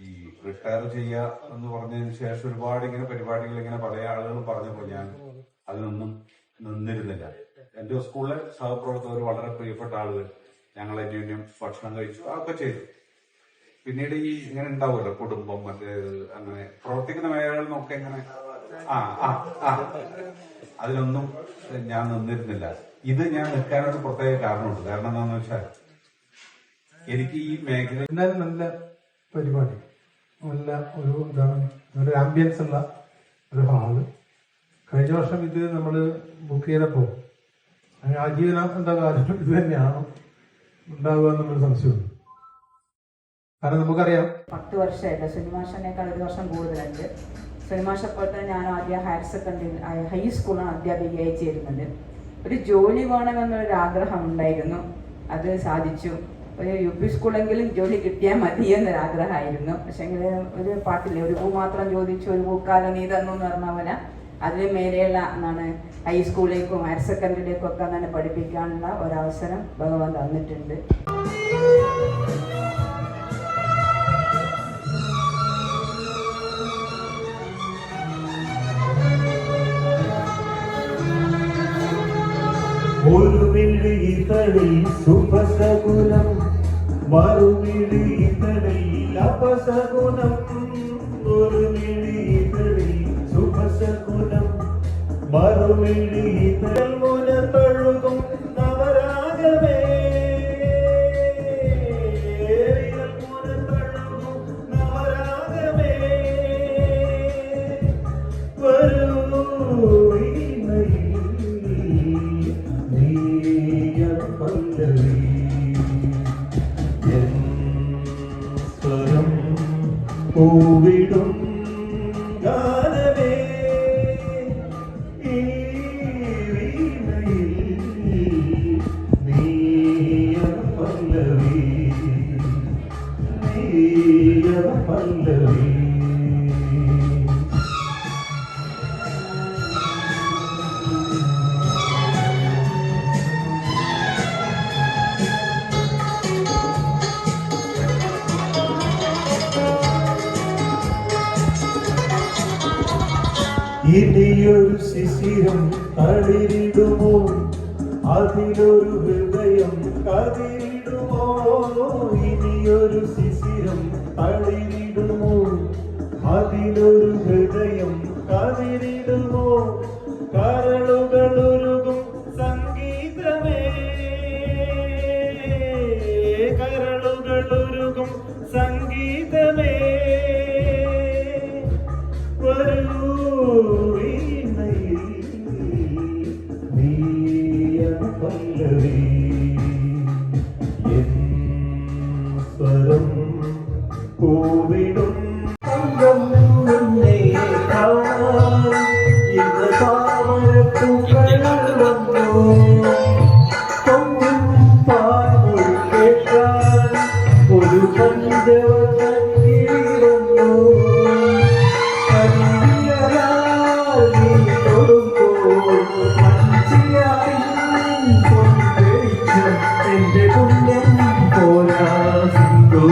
ഈ റിട്ടയർ ചെയ്യുക എന്ന് പറഞ്ഞതിന് ശേഷം ഒരുപാട് ഇങ്ങനെ പരിപാടികൾ ഇങ്ങനെ പല ആളുകളും പറഞ്ഞപ്പോൾ ഞാൻ അതിനൊന്നും നിന്നിരുന്നില്ല. എന്റെ സ്കൂളിലെ സഹപ്രവർത്തകർ, വളരെ പ്രിയപ്പെട്ട ആളുകൾ, ഞങ്ങൾ അന്യോന്യം ഭക്ഷണം കഴിച്ചു, അതൊക്കെ ചെയ്തു. പിന്നീട് ഈ ഇങ്ങനെ ഉണ്ടാവുമല്ലോ കുടുംബം, മറ്റേ അങ്ങനെ പ്രവർത്തിക്കുന്ന മേഖലകളിൽ നിന്നൊക്കെ ഇങ്ങനെ അതിനൊന്നും ഞാൻ നിന്നിരുന്നില്ല. ഇത് ഞാൻ നിൽക്കാനൊരു പ്രത്യേക കാരണമുണ്ട്. കാരണം എന്താണെന്ന് വെച്ചാൽ എനിക്ക് ഈ മേഖല നല്ല പരിപാടി, നല്ല ഒരു ഇതാണ്, ഒരു ആംബിയൻസ് ഉള്ള ഒരു ഹാള്. കഴിഞ്ഞ വർഷം ഇത് നമ്മൾ ബുക്ക് ചെയ്തപ്പോൾ ആജീവനാന്ത കാലം ഇത് തന്നെയാണോ ഉണ്ടാവുക എന്നുള്ളൊരു സംശയമുണ്ട്. കാരണം നമുക്കറിയാം 10 വർഷമായിട്ട് ശ്രീനിവാസനേക്കാൾ 1 വർഷം കൂടുതലുണ്ട്. ശ്രീനിവാസപ്പോൾ തന്നെ ഞാൻ ആദ്യം ഹയർ സെക്കൻഡറി ഹൈസ്കൂളാണ് അധ്യാപികയായി ചേരുന്നത്. ഒരു ജോലി വേണമെന്നൊരു ആഗ്രഹം ഉണ്ടായിരുന്നു, അത് സാധിച്ചു. ഒരു UP സ്കൂളെങ്കിലും ജോലി കിട്ടിയാൽ മതി എന്നൊരാഗ്രഹമായിരുന്നു. പക്ഷേങ്കിൽ ഒരു പാട്ടില്ലേ, ഒരു പൂ മാത്രം ചോദിച്ചു ഒരു പൂക്കാലം നീ തന്നു എന്ന് പറഞ്ഞ പോലെ അതിന് മേലെയുള്ള ഹൈസ്കൂളിലേക്കും ഹയർ സെക്കൻഡറിയിലേക്കും ഒക്കെ തന്നെ പഠിപ്പിക്കാനുള്ള ഒരവസരം ഭഗവാൻ തന്നിട്ടുണ്ട്. ഒരു വിളികളിൽ സുപസഗുണം, മറുവിളികളിൽ അപസഗുണം. ഒരു വിളികളിൽ സുപസഗുണം, മറുവിളികൾ മുനത്തൊഴുകും നവരാഗമേ. നവരാഗമേ വരൂ പൂവിടും ഗാനമേ ഈ വീണയിൽ ഇനിയൊരു ശിശിരം തളിരിടുമോ അതിലൊരു ഹൃദയം കതിരിടുമോ ഇനിയൊരു ശിശിരം തളിരിടുമോ അതിലൊരു ഹൃദയം കതിരിടുമോ കരളുകളൊരുകും സംഗീതമേ കരളുകളൊരുകും സംഗീതമേ വരൂ വീണയിൽ നീയൻ പല്ലവി എൻ സ്വരം പൂവിടും നിന്നെ കാണാൻ ഇന്ന് താമരപ്പൂക്കൾ വന്നു കൊമ്പും പാൽമൊഴി കേൾക്കാൻ ഒരു പഞ്ചവസംഗി വന്നു കരിയിലയാൽ നീ തൊടുമ്പോൾ മഞ്ചിയായി കൊണ്ടെളിച്ചം എന്റെ പുണ്യം പോരാ സിന്ധു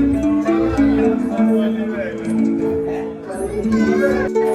Thank you.